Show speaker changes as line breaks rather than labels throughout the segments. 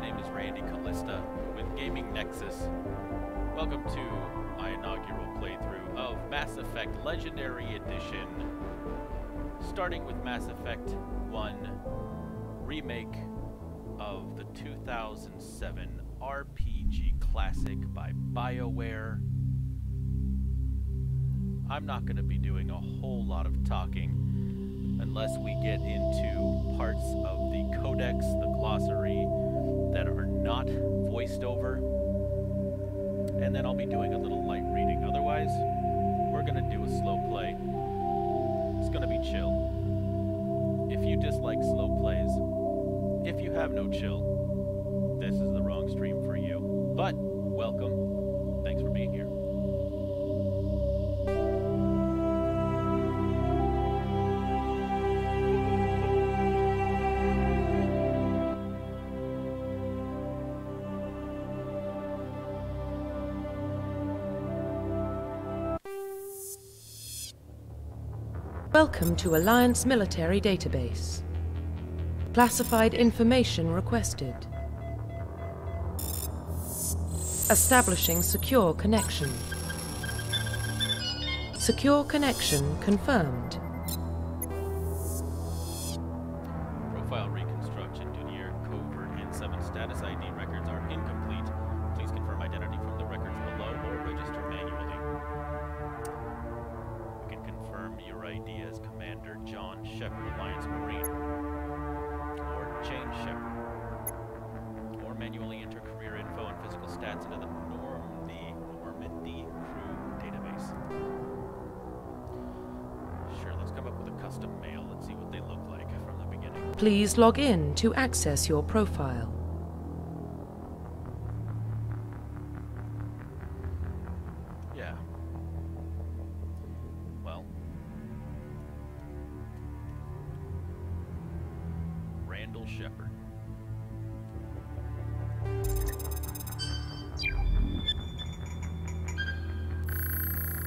name is Randy Callista with Gaming Nexus. Welcome to my inaugural playthrough of Mass Effect Legendary Edition, starting with Mass Effect 1 Remake of the 2007 RPG classic by BioWare. I'm not going to be doing a whole lot of talking unless we get into parts of the codex, the glossary, that are not voiced over. And then I'll be doing a little light reading. Otherwise, we're going to do a slow play. It's going to be chill. If you dislike slow plays, if you have no chill, this is the wrong stream for you. But, welcome. Thanks for being here.
Welcome to Alliance Military Database. Classified information requested. Establishing secure connection. Secure connection confirmed.
Profile reconstruction due to your covert N7 status ID records are incomplete. Please confirm identity from the records below or register manually. You can confirm your ID as Commander John Shepard, Alliance Marine, or Jane Shepard, or manually enter career info and physical stats into the Normandy crew database. Sure, let's come up with a custom mail. Let's see what they look like from the beginning.
Please log in to access your profile.
Yeah. Well. Randall Shepard.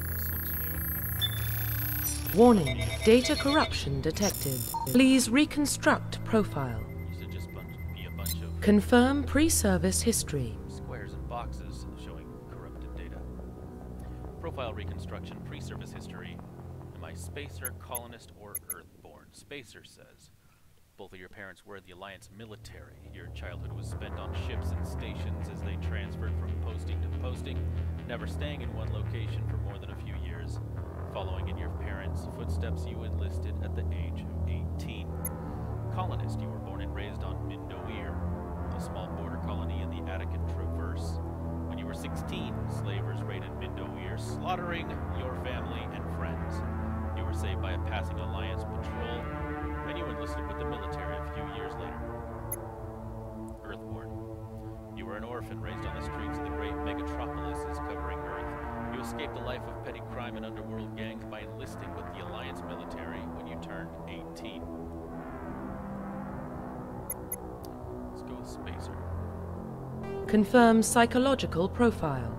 This looks new.
Warning, data corruption detected. Please reconstruct profile.
Used to just be a bunch of
Confirm pre-service history.
squares and boxes showing corrupted data. Profile reconstruction, pre-service history. Am I Spacer, Colonist, or Earthborn? Spacer says, both of your parents were in the Alliance military. Your childhood was spent on ships and stations as they transferred from posting to posting, never staying in one location for more than a few years. Following in your parents' footsteps, you enlisted at the age of 18. Colonist, you were born and raised on Mindoir, a small border colony in the Attican Traverse. When you were 16, slavers raided Mindoir, slaughtering your family and friends. You were saved by a passing Alliance patrol, and you enlisted with the military a few years later. Earthborn. You were an orphan raised on the streets of the great megatropolises covering Earth. You escaped a life of petty crime and underworld gangs by enlisting with the Alliance military when you turned 18. Let's go with Spacer.
Confirm psychological profile.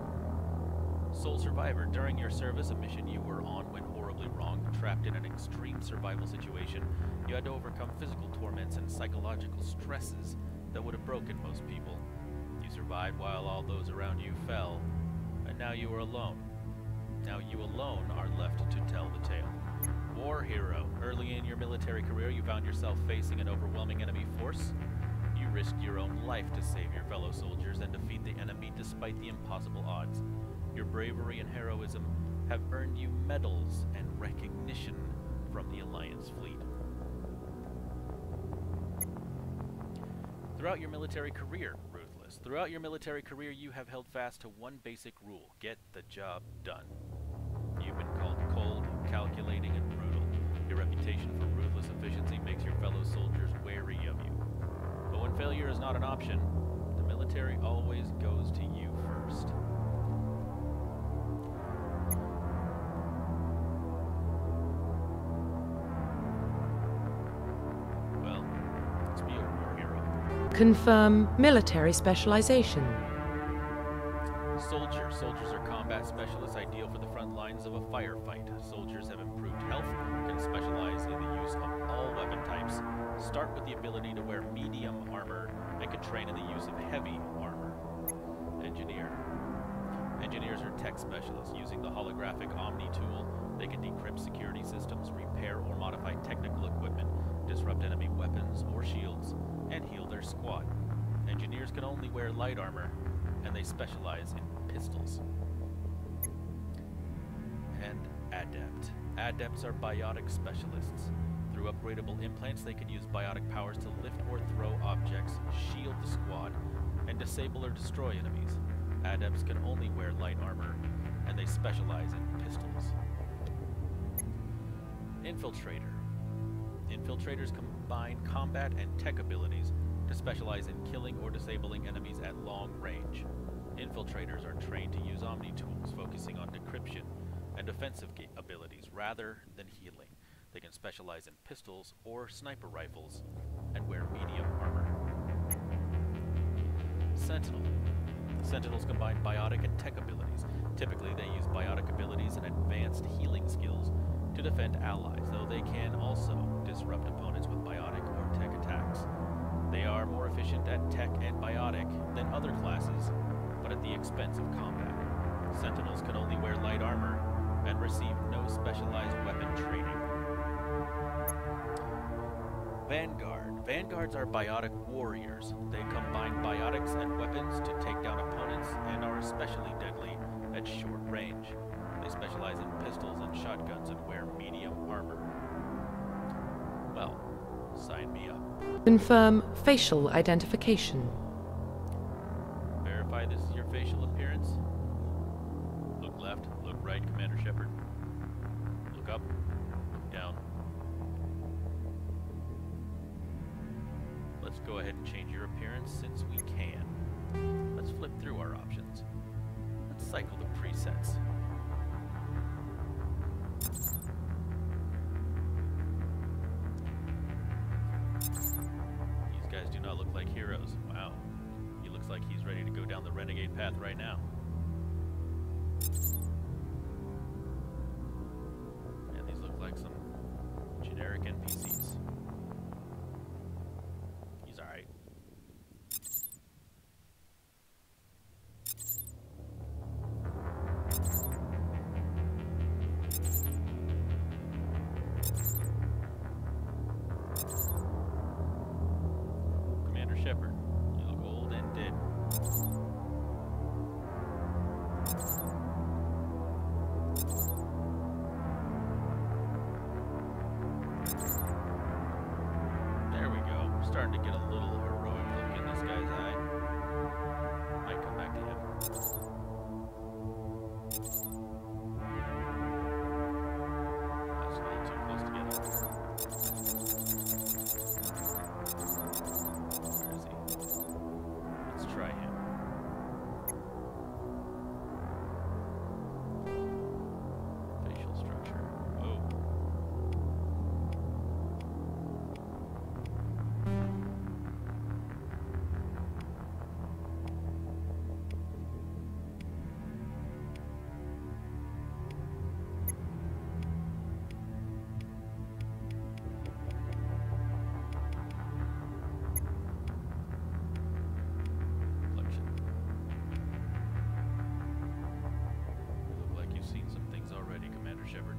Sole survivor. During your service, a mission you were on went horribly wrong. Trapped in an extreme survival situation, you had to overcome physical torments and psychological stresses that would have broken most people. You survived while all those around you fell, and now you are alone. Now you alone are left to tell the tale. War hero. Early in your military career, you found yourself facing an overwhelming enemy force. You risked your own life to save your fellow soldiers and defeat the enemy despite the impossible odds. Your bravery and heroism have earned you medals and recognition from the Alliance fleet. Throughout your military career, Ruthless, throughout your military career you have held fast to one basic rule: get the job done. You've been called cold, calculating, and brutal. Your reputation for ruthless efficiency makes your fellow soldiers wary of you. But when failure is not an option, the military always goes to you first. Well, let's be a war hero.
Confirm military specialization.
Soldier. Soldiers are combat specialists ideal for the front lines of a firefight. Soldiers have improved health, can specialize in the use of all weapon types, start with the ability to wear medium armor, and can train in the use of heavy armor. Engineer. Engineers are tech specialists. Using the holographic Omni tool, they can decrypt security systems, repair or modify technical equipment, disrupt enemy weapons or shields, and heal their squad. Engineers can only wear light armor, and they specialize in pistols. And Adept. Adepts are biotic specialists. Through upgradable implants, they can use biotic powers to lift or throw objects, shield the squad, and disable or destroy enemies. Adepts can only wear light armor, and they specialize in pistols. Infiltrator. Infiltrators combine combat and tech abilities to specialize in killing or disabling enemies at long range. Infiltrators are trained to use Omni tools, focusing on decryption and defensive abilities rather than healing. They can specialize in pistols or sniper rifles and wear medium armor. Sentinel. Sentinels combine biotic and tech abilities. Typically, they use biotic abilities and advanced healing skills to defend allies, though they can also disrupt opponents with biotic or tech attacks. They are more efficient at tech and biotic than other classes, but at the expense of combat. Sentinels can only wear light armor and receive no specialized weapon training. Vanguard. Vanguards are biotic warriors. They combine biotics and weapons to take down opponents and are especially deadly at short range. They specialize in pistols and shotguns and wear medium armor. Well, sign me up.
Confirm facial identification.
Verify this is your facial appearance. Look left, look right, Commander Shepard. Look up, look down. Let's go ahead and change your appearance since we can. Let's flip through our options. Let's cycle the presets. These guys do not look like heroes. Wow. He looks like he's ready to go down the renegade path right now. And these look like some generic NPCs. He's alright. Commander Shepard, you look old and dead. There we go. We're starting to get a little heroic look in this guy's eye. Might come back to him. That's a little too close together. Where is he? Let's try him. Facial structure. Whoa. Complexion. You look like you've seen some things already, Commander Shepard.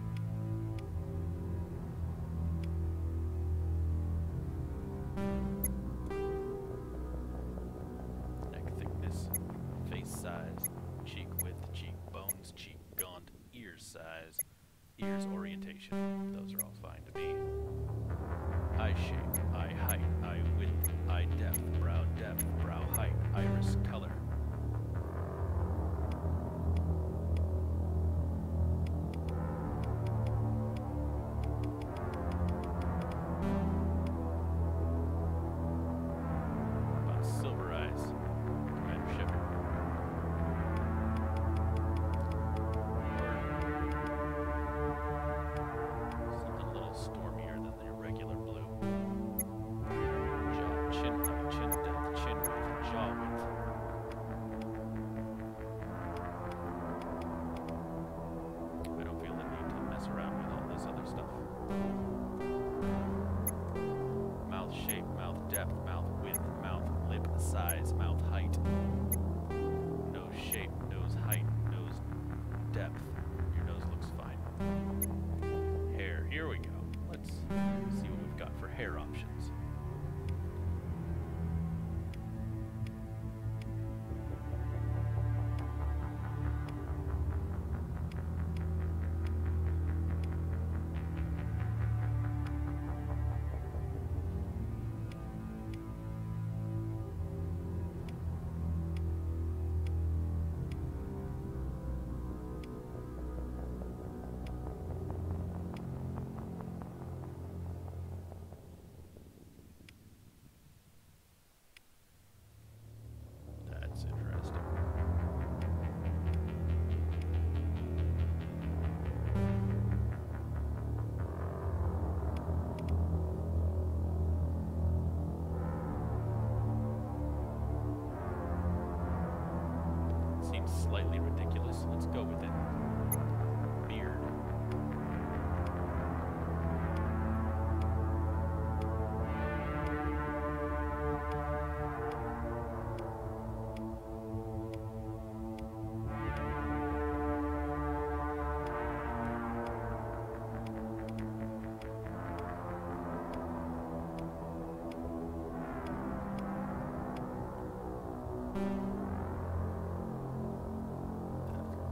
Neck thickness, face size, cheek width, cheekbones, cheek gaunt, ear size, ears orientation. Those are all fine to me. Eye shape, eye height, eye width, eye depth, brow height, iris color. About silver eyes, Commander Shepard. Or something a little stormier than the regular blue. size, mouth height, nose shape, nose height, nose depth. Your nose looks fine. Hair, here we go. Let's see what we've got for hair options. That's interesting. Seems slightly ridiculous. Let's go with it. Beard.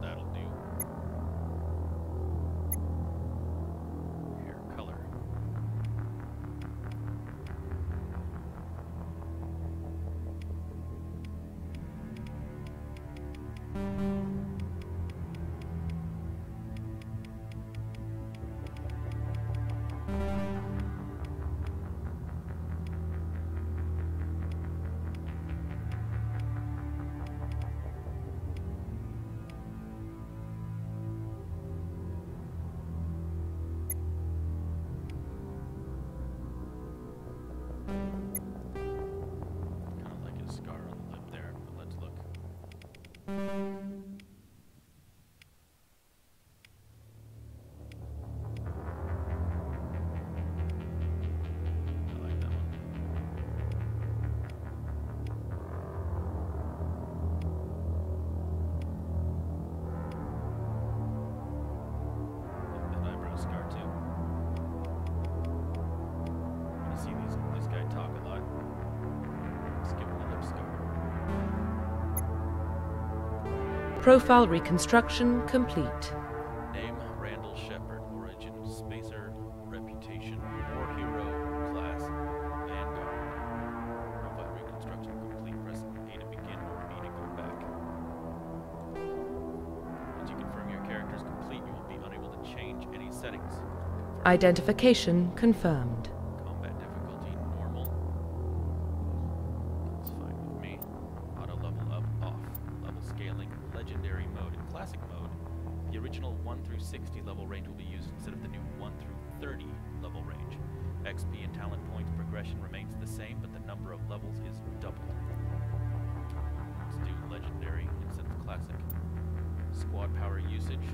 That'll do. Hair color. Kind of like his scar on the lip there, but let's look. I like that one. Like that eyebrow scar too. I see this guy talk a lot. Let's give him the lip scar.
Profile reconstruction complete.
Name, Randall Shepard. Origin, Spacer. Reputation, War Hero. Class, Vanguard. Profile reconstruction complete. Press A to begin or B to go back. Once you confirm your character is complete, you will be unable to change any settings. Confirm.
Identification confirmed.
Combat difficulty, normal. That's fine with me. Auto level up, off. Level scaling, legendary mode. In classic mode, the original 1 through 60 level range will be used instead of the new 1 through 30 level range. XP and talent points progression remains the same, but the number of levels is doubled. Let's do legendary instead of classic. Squad power usage,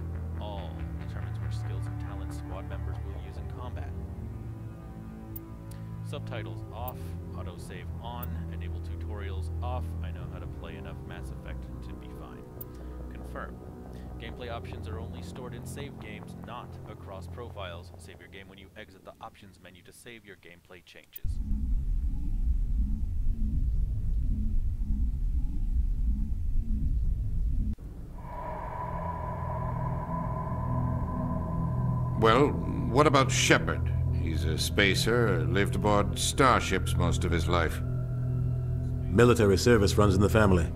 all determines which skills and talents squad members will use in combat. Subtitles off, autosave on, enable tutorials off. I know how to play enough Mass Effect to be fine. Confirm. Gameplay options are only stored in save games, not across profiles. Save your game when you exit the options menu to save your gameplay changes.
Well, what about Shepard? He's a spacer, lived aboard starships most of his life.
Military service runs in the family.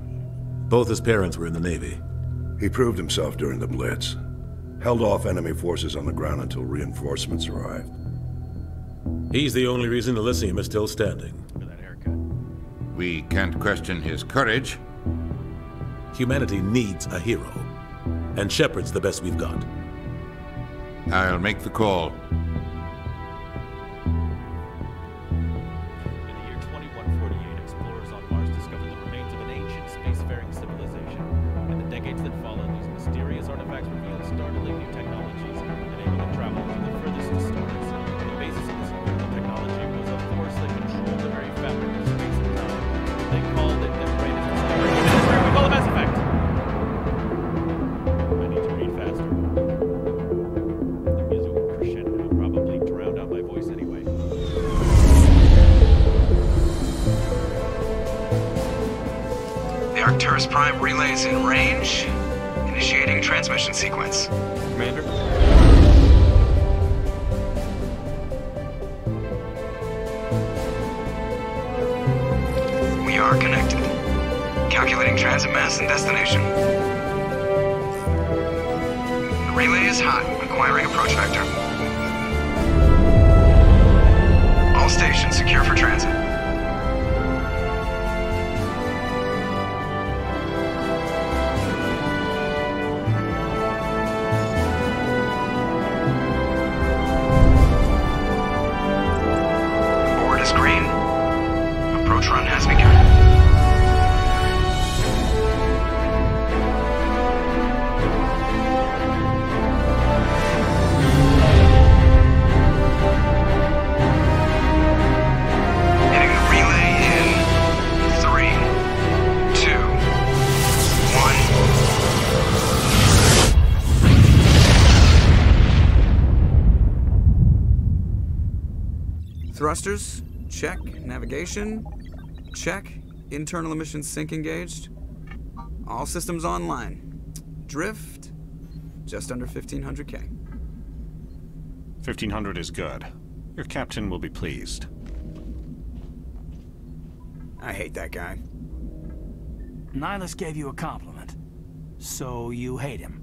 Both his parents were in the Navy.
He proved himself during the Blitz. Held off enemy forces on the ground until reinforcements arrived.
He's the only reason Elysium is still standing.
For that haircut.
We can't question his courage.
Humanity needs a hero. And Shepard's the best we've got.
I'll make the call.
In the year 2148, explorers on Mars discovered the remains of an ancient spacefaring civilization. In the decades that followed, these mysterious artifacts revealed startling new technologies, enabling travel to the furthest stars. The basis of this incredible technology was a force that controlled the very fabric of space and time. They called it the
Arcturus Prime relays in range. Initiating transmission sequence.
Commander?
We are connected. Calculating transit mass and destination. The relay is hot, acquiring approach vector. All stations secure for transit. Board is green. Approach run has begun. Hitting the relay in 3, 2, 1.
Thrusters, check. Navigation, check. Internal emissions sync engaged. All systems online. Drift, just under 1500K.
1500 is good. Your captain will be pleased.
I hate that guy.
Nihilus gave you a compliment. So you hate him.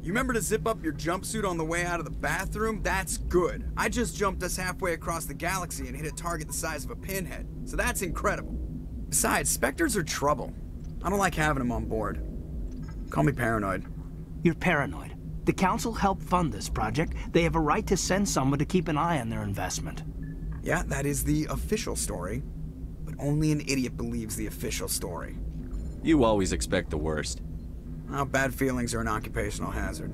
You remember to zip up your jumpsuit on the way out of the bathroom? That's good. I just jumped us halfway across the galaxy and hit a target the size of a pinhead. So that's incredible. Besides, Spectres are trouble. I don't like having them on board. Call me paranoid.
You're paranoid. The Council helped fund this project. They have a right to send someone to keep an eye on their investment.
Yeah, that is the official story. But only an idiot believes the official story.
You always expect the worst.
Well, bad feelings are an occupational hazard.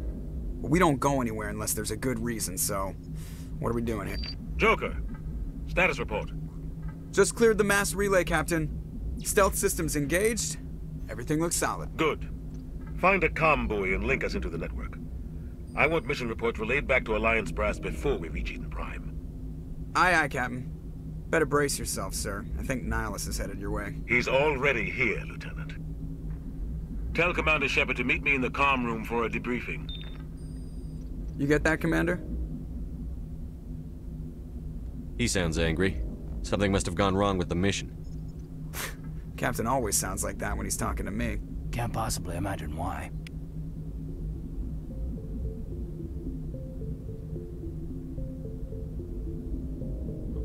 But we don't go anywhere unless there's a good reason, so... What are we doing here?
Joker, status report.
Just cleared the mass relay, Captain. Stealth systems engaged. Everything looks solid.
Good. Find a comm buoy and link us into the network. I want mission reports relayed back to Alliance Brass before we reach Eden Prime.
Aye, aye, Captain. Better brace yourself, sir. I think Nihilus is headed your way.
He's already here, Lieutenant. Tell Commander Shepard to meet me in the comm room for a debriefing.
You get that, Commander?
He sounds angry. Something must have gone wrong with the mission.
Captain always sounds like that when he's talking to me.
Can't possibly imagine why.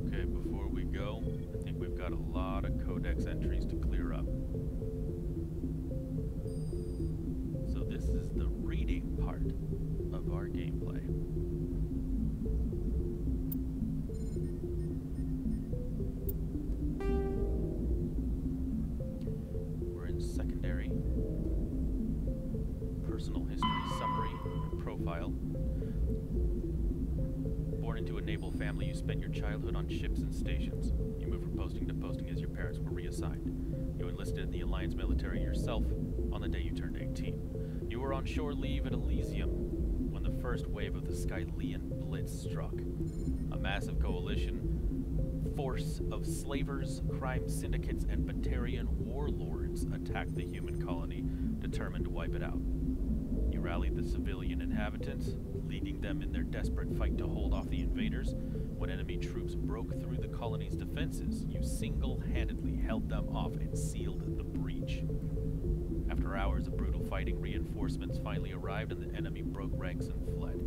Okay, before we go, I think we've got a lot of codex entries to clear up. So this is the reading part of our gameplay. We're in secondary, personal history, summary, and profile. Born into a naval family, you spent your childhood on ships and stations. You moved from posting to posting as your parents were reassigned. You enlisted in the Alliance military yourself on the day you turned 18. You were on shore leave at Elysium when the first wave of the Skylian Blitz struck. A massive coalition force of slavers, crime syndicates, and Batarian warlords attacked the human colony, determined to wipe it out. You rallied the civilian inhabitants, leading them in their desperate fight to hold off the invaders. When enemy troops broke through the colony's defenses, you single-handedly held them off and sealed the breach. After hours of brutal fighting, reinforcements finally arrived and the enemy broke ranks and fled.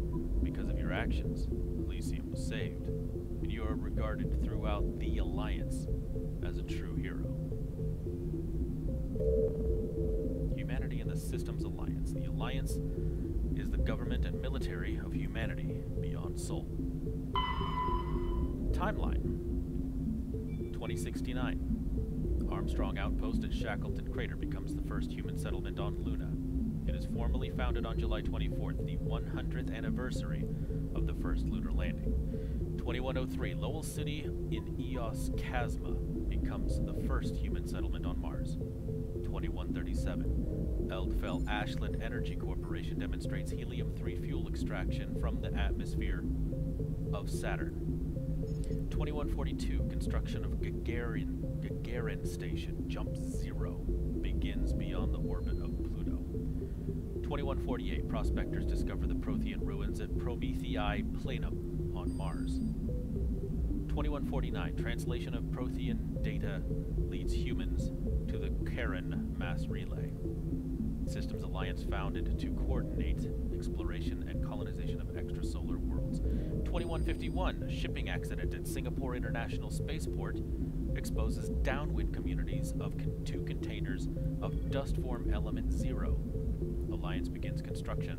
Because of your actions, Elysium was saved, and you are regarded throughout the Alliance as a true hero. Humanity and the Systems Alliance. The Alliance is the government and military of humanity beyond Sol. Timeline 2069. Armstrong Outpost at Shackleton Crater becomes the first human settlement on Luna. It is formally founded on July 24th, the 100th anniversary of the first lunar landing. 2103, Lowell City in Eos Chasma becomes the first human settlement on Mars. 2137, Eldfell Ashland Energy Corporation demonstrates helium-3 fuel extraction from the atmosphere of Saturn. 2142, construction of Gagarin Station, jump 0, begins beyond the orbit of Pluto. 2148, prospectors discover the Prothean ruins at Promethei Planum on Mars. 2149, translation of Prothean data leads humans to the Karen mass relay. Systems Alliance founded to coordinate exploration and colonization of extrasolar worlds. 2151, shipping accident at Singapore International Spaceport exposes downwind communities of two containers of dust form element 0. Alliance begins construction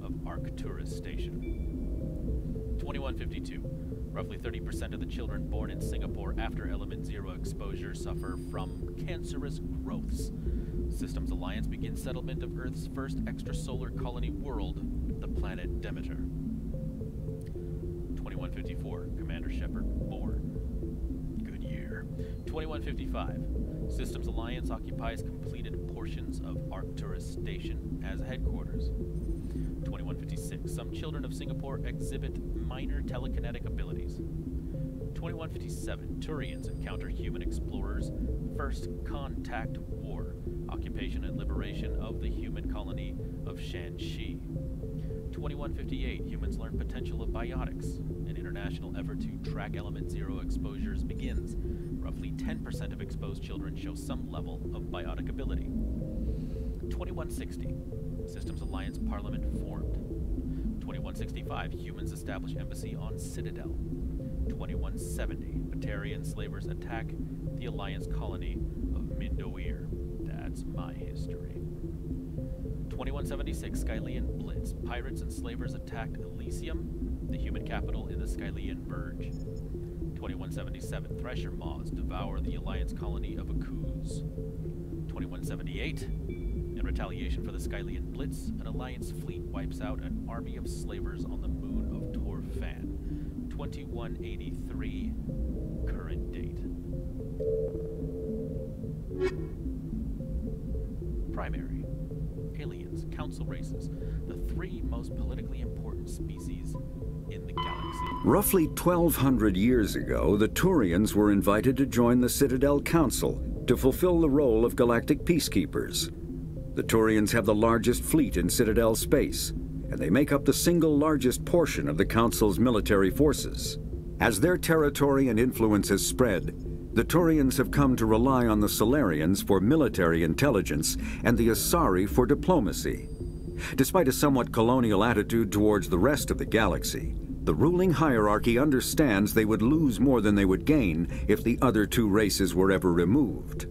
of Arcturus Station. 2152, roughly 30% of the children born in Singapore after element 0 exposure suffer from cancerous growths. Systems Alliance begins settlement of Earth's first extrasolar colony world, the planet Demeter. 2154, Commander Shepard born. Good year. 2155, Systems Alliance occupies completed portions of Arcturus Station as headquarters. 2156, some children of Singapore exhibit minor telekinetic abilities. 2157, Turians encounter human explorers, first contact war, occupation and liberation of the human colony of Shanxi. 2158, humans learn potential of biotics. An international effort to track element 0 exposures begins. Roughly 10% of exposed children show some level of biotic ability. 2160, Systems Alliance Parliament formed. 2165, humans establish embassy on Citadel. 2170, Batarian slavers attack the Alliance colony of Mindoir. That's my history. 2176, Skylian Blitz. Pirates and slavers attacked Elysium, the human capital in the Skylian Verge. 2177, Thresher Maws devour the Alliance colony of Akuz. 2178, in retaliation for the Skylian Blitz, an Alliance fleet wipes out an army of slavers on the moon of Torfan. 2183, current date. Primary. Aliens, council races, the three most politically important species in the galaxy.
Roughly 1,200 years ago, the Turians were invited to join the Citadel Council to fulfill the role of galactic peacekeepers. The Turians have the largest fleet in Citadel space, and they make up the single largest portion of the Council's military forces. As their territory and influence has spread, the Turians have come to rely on the Solarians for military intelligence and the Asari for diplomacy. Despite a somewhat colonial attitude towards the rest of the galaxy, the ruling hierarchy understands they would lose more than they would gain if the other two races were ever removed.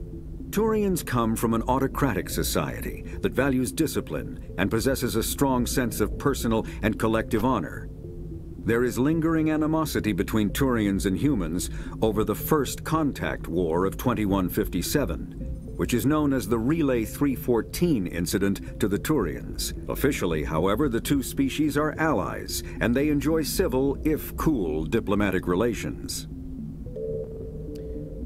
Turians come from an autocratic society that values discipline and possesses a strong sense of personal and collective honor. There is lingering animosity between Turians and humans over the First Contact War of 2157, which is known as the Relay 314 incident to the Turians. Officially, however, the two species are allies, and they enjoy civil, if cool, diplomatic relations.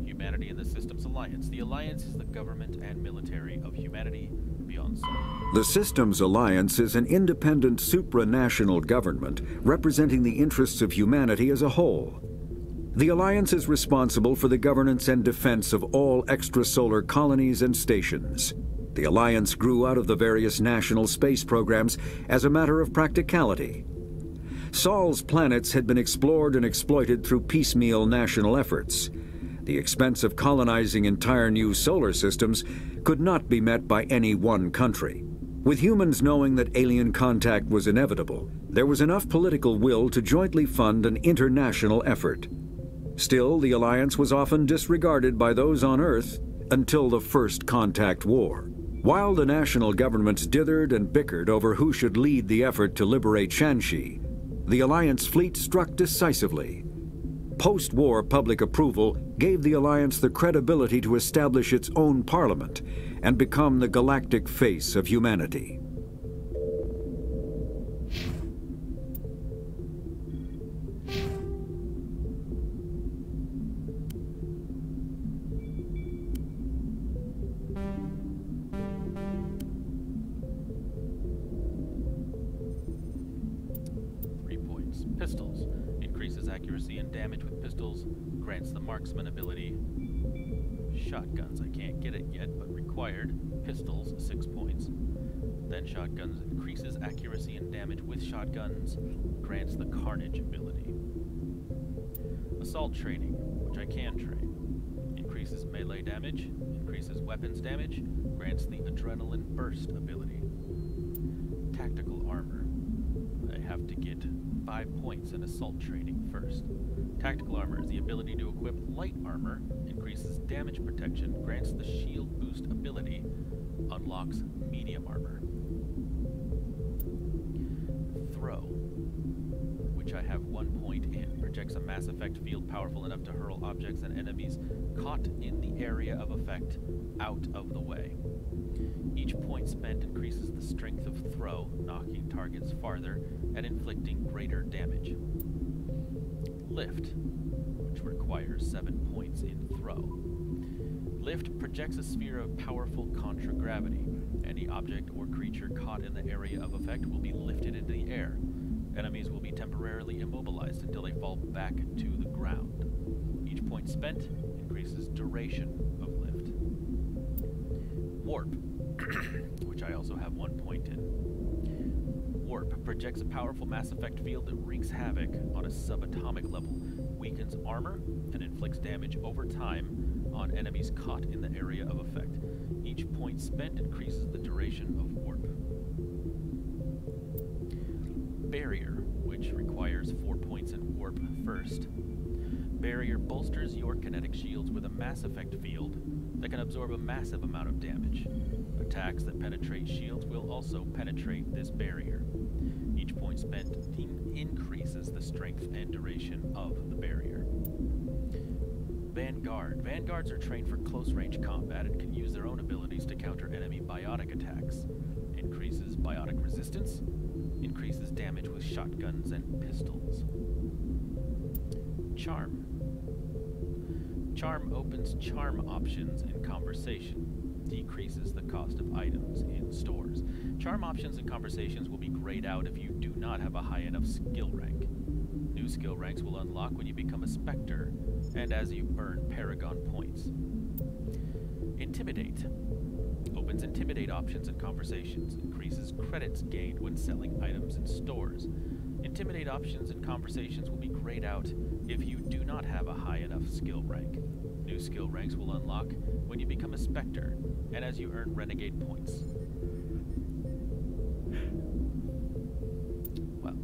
Humanity in the Systems Alliance. The Alliance is the government and military of humanity beyond Sol.
The Systems Alliance is an independent supranational government representing the interests of humanity as a whole. The Alliance is responsible for the governance and defense of all extrasolar colonies and stations. The Alliance grew out of the various national space programs as a matter of practicality. Sol's planets had been explored and exploited through piecemeal national efforts. The expense of colonizing entire new solar systems could not be met by any one country. With humans knowing that alien contact was inevitable, there was enough political will to jointly fund an international effort. Still, the Alliance was often disregarded by those on Earth until the First Contact War. While the national governments dithered and bickered over who should lead the effort to liberate Shanxi, the Alliance fleet struck decisively. Post-war public approval gave the Alliance the credibility to establish its own parliament and become the galactic face of humanity.
increases accuracy and damage with pistols, grants the marksman ability. Shotguns, I can't get it yet, but required. Pistols, 6 points. Then shotguns increases accuracy and damage with shotguns, grants the carnage ability. Assault training, which I can train. Increases melee damage, increases weapons damage, grants the adrenaline burst ability. Tactical armor. I have to get 5 points in assault training first. Tactical armor is the ability to equip light armor, increases damage protection, grants the shield boost ability, unlocks medium armor. Throw, which I have 1 point in, projects a mass effect field powerful enough to hurl objects and enemies caught in the area of effect out of the way. Each point spent increases the strength of throw, knocking targets farther and inflicting greater damage. Lift, which requires 7 points in throw. Lift projects a sphere of powerful contragravity. Any object or creature caught in the area of effect will be lifted into the air. Enemies will be temporarily immobilized until they fall back to the ground. Each point spent increases duration of lift. Warp, which I also have 1 point in. Warp projects a powerful Mass Effect field that wreaks havoc on a subatomic level, weakens armor, and inflicts damage over time on enemies caught in the area of effect. Each point spent increases the duration of warp. Barrier, which requires 4 points in warp first. Barrier bolsters your kinetic shields with a Mass Effect field that can absorb a massive amount of damage. Attacks that penetrate shields will also penetrate this barrier. Each point spent increases the strength and duration of the barrier. Vanguard. Vanguards are trained for close-range combat and can use their own abilities to counter enemy biotic attacks. Increases biotic resistance, increases damage with shotguns and pistols. Charm. Charm opens charm options in conversation, decreases the cost of items in stores. Charm options in conversations will be grayed out if you do not have a high enough skill rank. New skill ranks will unlock when you become a Spectre, and as you earn Paragon points. Intimidate. Opens Intimidate options in conversations, increases credits gained when selling items in stores. Intimidate options in conversations will be grayed out if you do not have a high enough skill rank. New skill ranks will unlock when you become a Spectre, and as you earn Renegade points. Well.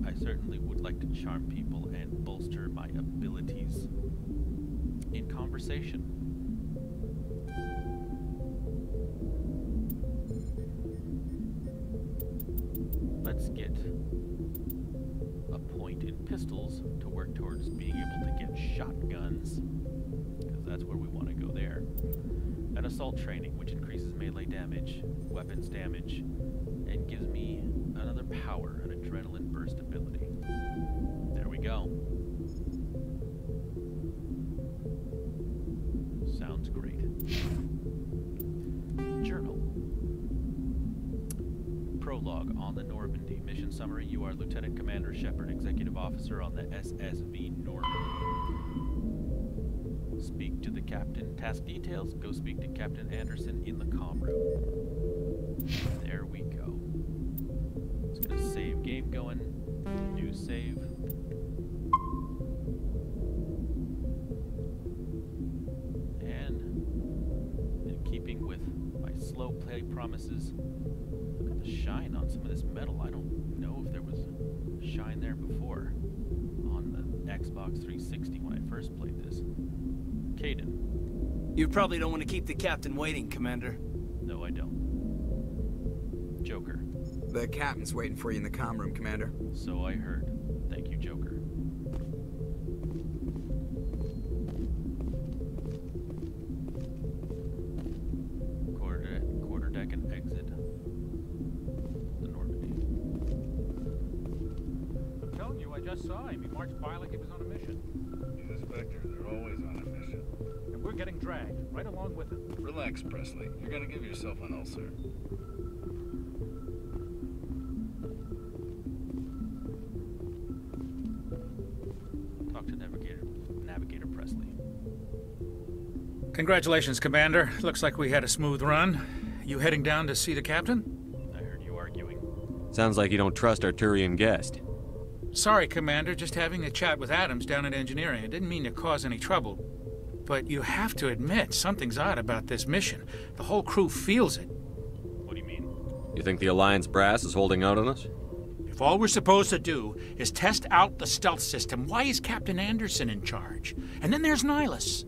I certainly would like to charm people and bolster my abilities in conversation. Let's get a point in pistols to work towards being able to get shotguns, because that's where we want to go there. And assault training, which increases melee damage, weapons damage, and gives me another power, an adrenaline burst ability. There we go. Sounds great. Journal. Prologue on the Normandy. Mission summary: you are Lieutenant Commander Shepard, Executive Officer on the SSV Normandy. Speak to the captain. Task details: go speak to Captain Anderson in the comm room. There we go. It's gonna save game going. New save. And in keeping with my slow play promises, look at the shine on some of this metal. I don't know if there was shine there before on the Xbox 360 when I first played this. Caden.
You probably don't want to keep the captain waiting, Commander.
No, I don't. Joker.
The captain's waiting for you in the comm room, Commander.
So I heard. Thank you, Joker. Quarter deck and exit the Normandy.
I'm telling you, I just saw him. He marched by like he was on a mission.
He's a Spectre. They're always on a mission.
And we're getting dragged right along with him.
Relax, Presley. You're gonna give yourself an ulcer.
Congratulations, Commander. Looks like we had a smooth run. You heading down to see the captain?
I heard you arguing.
Sounds like you don't trust our Turian guest.
Sorry, Commander. Just having a chat with Adams down at engineering. I didn't mean to cause any trouble. But you have to admit, something's odd about this mission. The whole crew feels it.
What do you mean?
You think the Alliance brass is holding out on us?
If all we're supposed to do is test out the stealth system, why is Captain Anderson in charge? And then there's Nihilus.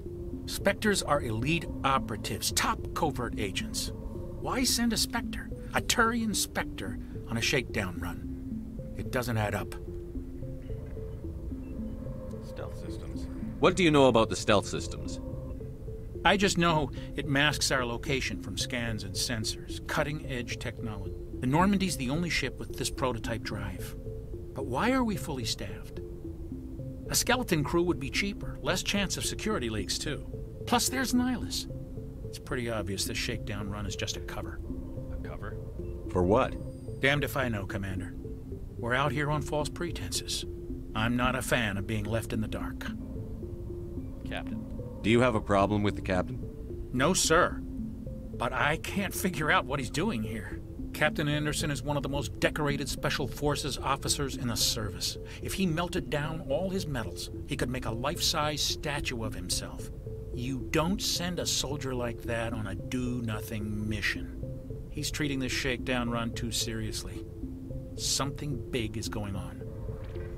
Spectres are elite operatives, top covert agents. Why send a Spectre, a Turian Spectre, on a shakedown run? It doesn't add up.
Stealth systems.
What do you know about the stealth systems?
I just know it masks our location from scans and sensors. Cutting-edge technology. The Normandy's the only ship with this prototype drive. But why are we fully staffed? A skeleton crew would be cheaper, less chance of security leaks, too. Plus, there's Nihilus. It's pretty obvious this shakedown run is just a cover.
A cover?
For what?
Damned if I know, Commander. We're out here on false pretenses. I'm not a fan of being left in the dark.
Captain.
Do you have a problem with the captain?
No, sir. But I can't figure out what he's doing here. Captain Anderson is one of the most decorated Special Forces officers in the service. If he melted down all his medals, he could make a life-size statue of himself. You don't send a soldier like that on a do-nothing mission. He's treating this shakedown run too seriously. Something big is going on.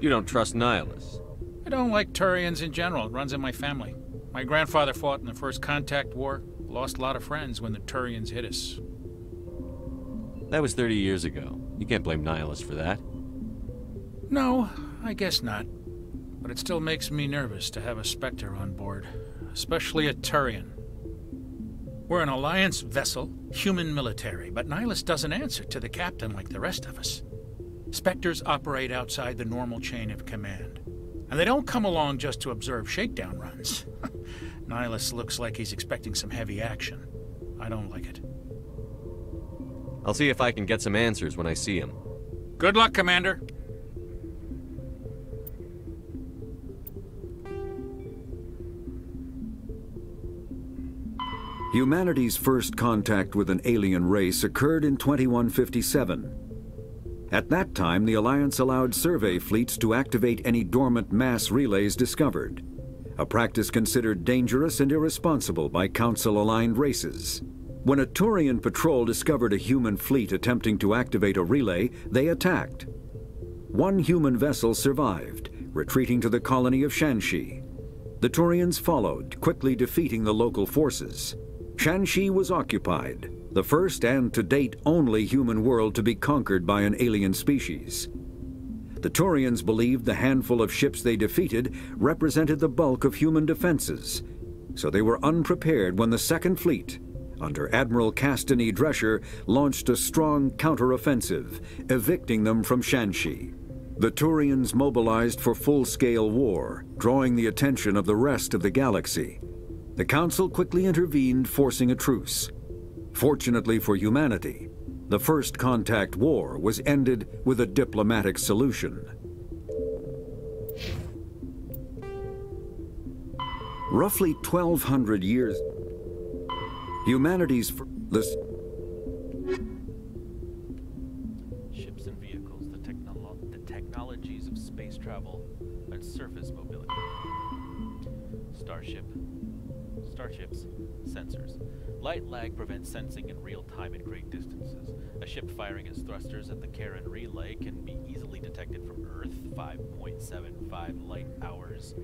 You don't trust Nihilus?
I don't like Turians in general. It runs in my family. My grandfather fought in the First Contact War. Lost a lot of friends when the Turians hit us.
That was 30 years ago. You can't blame Nihilus for that.
No, I guess not. But it still makes me nervous to have a Spectre on board. Especially a Turian. We're an Alliance vessel, human military, but Nihilus doesn't answer to the captain like the rest of us. Spectres operate outside the normal chain of command. And they don't come along just to observe shakedown runs. Nihilus looks like he's expecting some heavy action. I don't like it.
I'll see if I can get some answers when I see him.
Good luck, Commander.
Humanity's first contact with an alien race occurred in 2157. At that time, the Alliance allowed survey fleets to activate any dormant mass relays discovered, a practice considered dangerous and irresponsible by Council-aligned races. When a Turian patrol discovered a human fleet attempting to activate a relay, they attacked. One human vessel survived, retreating to the colony of Shanxi. The Turians followed, quickly defeating the local forces. Shanxi was occupied, the first and to date only human world to be conquered by an alien species. The Turians believed the handful of ships they defeated represented the bulk of human defenses, so they were unprepared when the Second Fleet, under Admiral Castany Drescher, launched a strong counteroffensive, evicting them from Shanxi. The Turians mobilized for full-scale war, drawing the attention of the rest of the galaxy. The Council quickly intervened, forcing a truce. Fortunately for humanity, the First Contact War was ended with a diplomatic solution. Roughly 1,200 years, humanity's
Ships and vehicles, the technologies of space travel and surface mobility. Starships, sensors. Light lag prevents sensing in real time at great distances. A ship firing its thrusters at the Karen relay can be easily detected from Earth 5.75 light hours,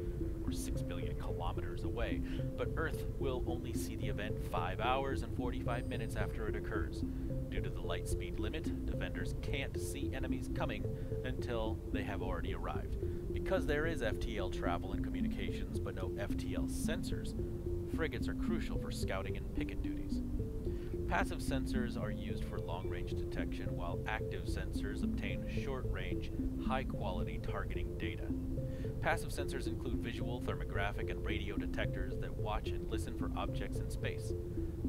or 6 billion kilometers away, but Earth will only see the event 5 hours and 45 minutes after it occurs. Due to the light speed limit, defenders can't see enemies coming until they have already arrived. Because there is FTL travel and communications, but no FTL sensors, frigates are crucial for scouting and picket duties. Passive sensors are used for long-range detection, while active sensors obtain short-range, high-quality targeting data. Passive sensors include visual, thermographic, and radio detectors that watch and listen for objects in space.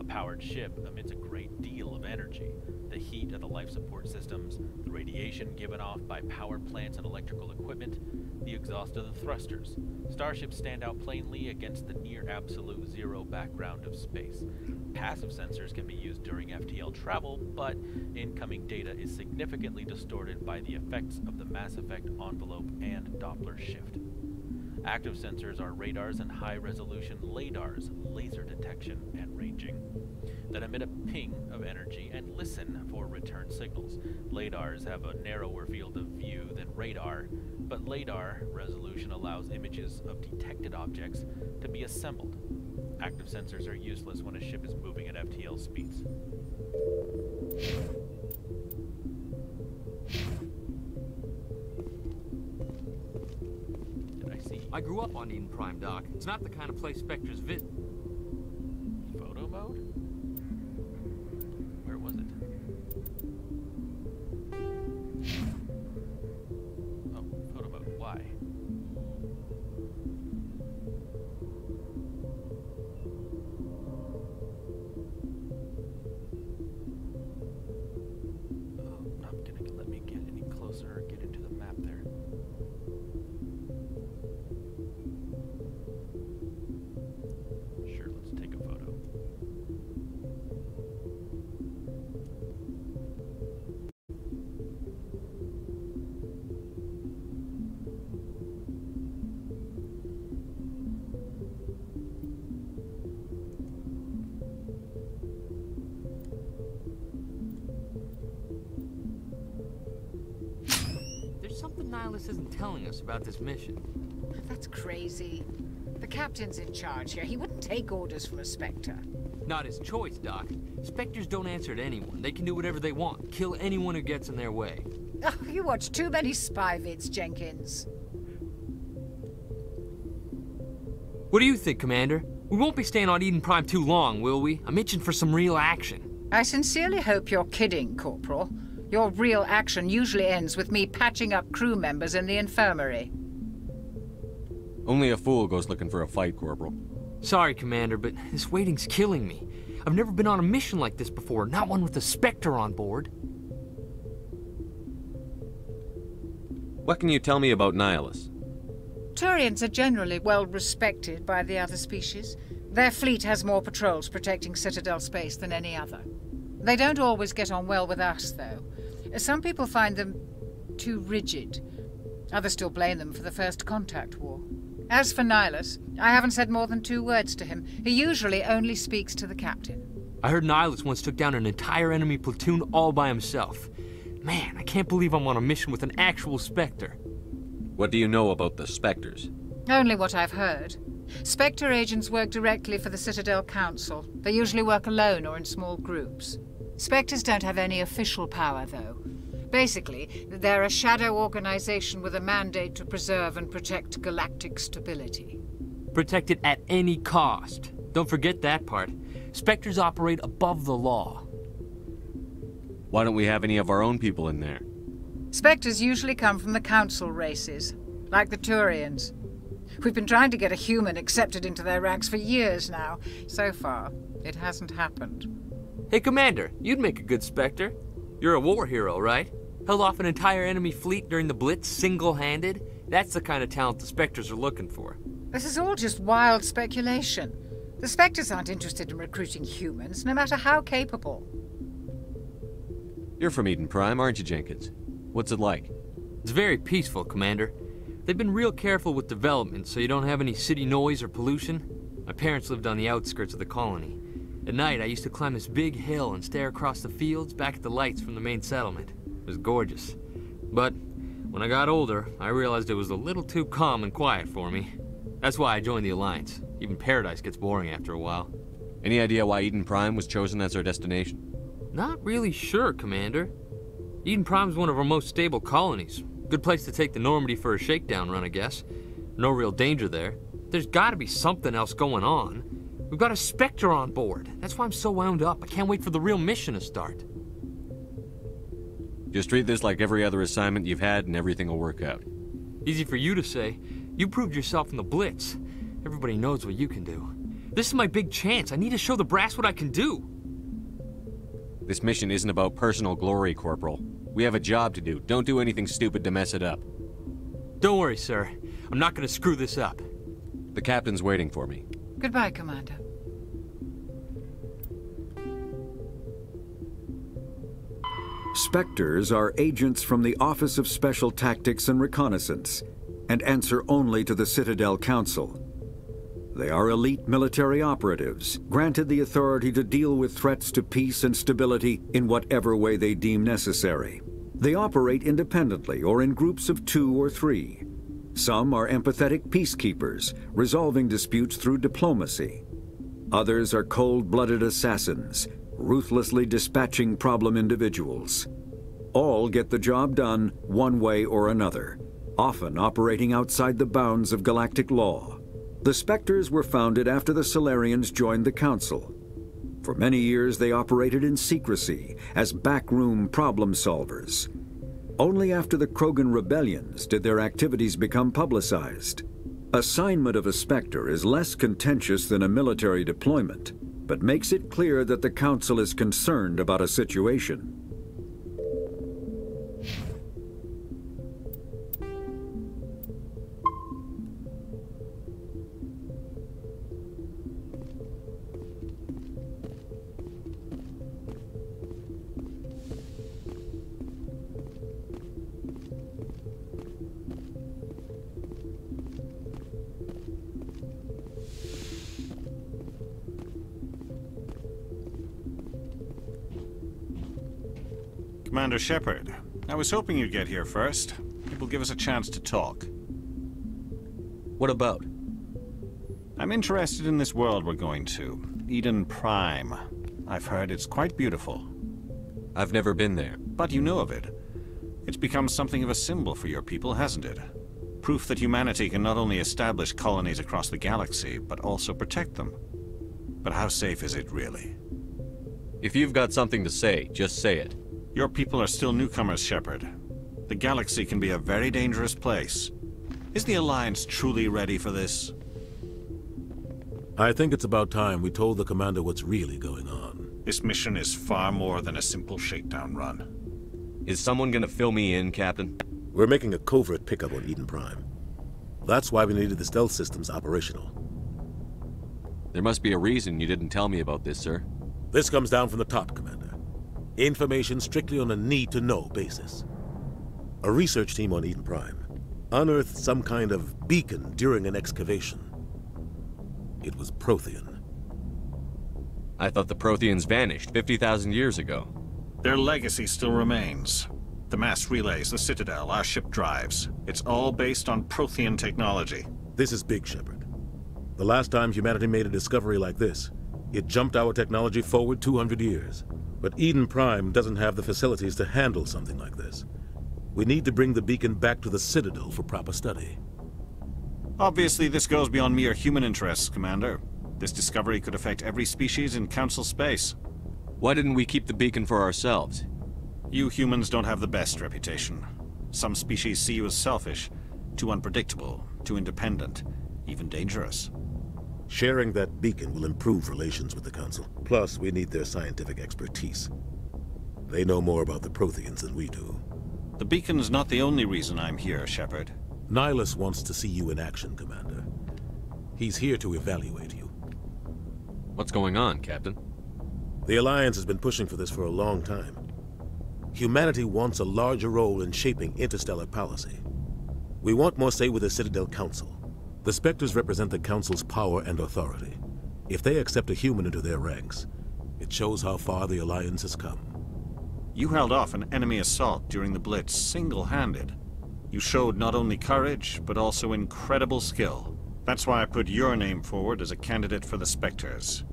A powered ship emits a great deal of energy. The heat of the life support systems, the radiation given off by power plants and electrical equipment, the exhaust of the thrusters. Starships stand out plainly against the near absolute zero background of space. Passive sensors can be used during FTL travel, but incoming data is significantly distorted by the effects of the mass effect envelope and Doppler shift. Active sensors are radars and high-resolution LADARs, laser detection and ranging, that emit a ping of energy and listen for return signals. LADARs have a narrower field of view than radar, but LADAR resolution allows images of detected objects to be assembled. Active sensors are useless when a ship is moving at FTL speeds.
I grew up on Eden Prime, Doc. It's not the kind of place Spectres visit.
Photo mode? Where was it? Oh, photo mode. Why? Oh, not gonna let me get any closer or get into the map there. Sure, let's take a photo.
There's something Nihilus isn't telling us about this mission.
That's crazy. The captain's in charge here. He wouldn't take orders from a Spectre.
Not his choice, Doc. Spectres don't answer to anyone. They can do whatever they want. Kill anyone who gets in their way.
Oh, you watch too many spy vids, Jenkins.
What do you think, Commander? We won't be staying on Eden Prime too long, will we? I'm itching for some real action.
I sincerely hope you're kidding, Corporal. Your real action usually ends with me patching up crew members in the infirmary.
Only a fool goes looking for a fight, Corporal.
Sorry, Commander, but this waiting's killing me. I've never been on a mission like this before, not one with a Spectre on board.
What can you tell me about Nihilus?
Turians are generally well respected by the other species. Their fleet has more patrols protecting Citadel space than any other. They don't always get on well with us, though. Some people find them too rigid. Others still blame them for the First Contact War. As for Nihilus, I haven't said more than 2 words to him. He usually only speaks to the captain.
I heard Nihilus once took down an entire enemy platoon all by himself. Man, I can't believe I'm on a mission with an actual Spectre.
What do you know about the Spectres?
Only what I've heard. Spectre agents work directly for the Citadel Council. They usually work alone or in small groups. Spectres don't have any official power, though. Basically, they're a shadow organization with a mandate to preserve and protect galactic stability.
Protect it at any cost. Don't forget that part. Spectres operate above the law.
Why don't we have any of our own people in there?
Spectres usually come from the Council races, like the Turians. We've been trying to get a human accepted into their ranks for years now. So far, it hasn't happened.
Hey, Commander, you'd make a good Spectre. You're a war hero, right? Held off an entire enemy fleet during the Blitz single-handed? That's the kind of talent the Spectres are looking for.
This is all just wild speculation. The Spectres aren't interested in recruiting humans, no matter how capable.
You're from Eden Prime, aren't you, Jenkins? What's it like?
It's very peaceful, Commander. They've been real careful with development, so you don't have any city noise or pollution. My parents lived on the outskirts of the colony. At night, I used to climb this big hill and stare across the fields back at the lights from the main settlement. It was gorgeous. But when I got older, I realized it was a little too calm and quiet for me. That's why I joined the Alliance. Even Paradise gets boring after a while.
Any idea why Eden Prime was chosen as our destination?
Not really sure, Commander. Eden Prime's one of our most stable colonies. Good place to take the Normandy for a shakedown run, I guess. No real danger there. There's gotta be something else going on. We've got a Spectre on board. That's why I'm so wound up. I can't wait for the real mission to start.
Just treat this like every other assignment you've had and everything will work out.
Easy for you to say. You proved yourself in the Blitz. Everybody knows what you can do. This is my big chance. I need to show the brass what I can do.
This mission isn't about personal glory, Corporal. We have a job to do. Don't do anything stupid to mess it up.
Don't worry, sir. I'm not gonna screw this up.
The captain's waiting for me.
Goodbye, Commander.
Spectres are agents from the Office of Special Tactics and Reconnaissance, and answer only to the Citadel Council. They are elite military operatives, granted the authority to deal with threats to peace and stability in whatever way they deem necessary. They operate independently or in groups of 2 or 3. Some are empathetic peacekeepers, resolving disputes through diplomacy. Others are cold-blooded assassins, ruthlessly dispatching problem individuals. All get the job done one way or another, often operating outside the bounds of galactic law. The Spectres were founded after the Solarians joined the Council. For many years they operated in secrecy as backroom problem solvers. Only after the Krogan rebellions did their activities become publicized. Assignment of a Spectre is less contentious than a military deployment, but makes it clear that the Council is concerned about a situation.
Commander Shepard, I was hoping you'd get here first. It will give us a chance to talk.
What about?
I'm interested in this world we're going to, Eden Prime. I've heard it's quite beautiful.
I've never been there.
But you know of it. It's become something of a symbol for your people, hasn't it? Proof that humanity can not only establish colonies across the galaxy, but also protect them. But how safe is it, really?
If you've got something to say, just say it.
Your people are still newcomers, Shepard. The galaxy can be a very dangerous place. Is the Alliance truly ready for this?
I think it's about time we told the Commander what's really going on.
This mission is far more than a simple shakedown run.
Is someone gonna fill me in, Captain?
We're making a covert pickup on Eden Prime. That's why we needed the stealth systems operational.
There must be a reason you didn't tell me about this, sir.
This comes down from the top, Commander. Information strictly on a need-to-know basis. A research team on Eden Prime unearthed some kind of beacon during an excavation. It was Prothean.
I thought the Protheans vanished 50,000 years ago.
Their legacy still remains. The mass relays, the Citadel, our ship drives. It's all based on Prothean technology.
This is big, Shepard. The last time humanity made a discovery like this, it jumped our technology forward 200 years. But Eden Prime doesn't have the facilities to handle something like this. We need to bring the beacon back to the Citadel for proper study.
Obviously, this goes beyond mere human interests, Commander. This discovery could affect every species in Council space.
Why didn't we keep the beacon for ourselves?
You humans don't have the best reputation. Some species see you as selfish, too unpredictable, too independent, even dangerous.
Sharing that beacon will improve relations with the Council. Plus, we need their scientific expertise. They know more about the Protheans than we do.
The beacon's not the only reason I'm here, Shepard.
Nihilus wants to see you in action, Commander. He's here to evaluate you.
What's going on, Captain?
The Alliance has been pushing for this for a long time. Humanity wants a larger role in shaping interstellar policy. We want more say with the Citadel Council. The Spectres represent the Council's power and authority. If they accept a human into their ranks, it shows how far the Alliance has come.
You held off an enemy assault during the Blitz single-handed. You showed not only courage, but also incredible skill. That's why I put your name forward as a candidate for the Spectres.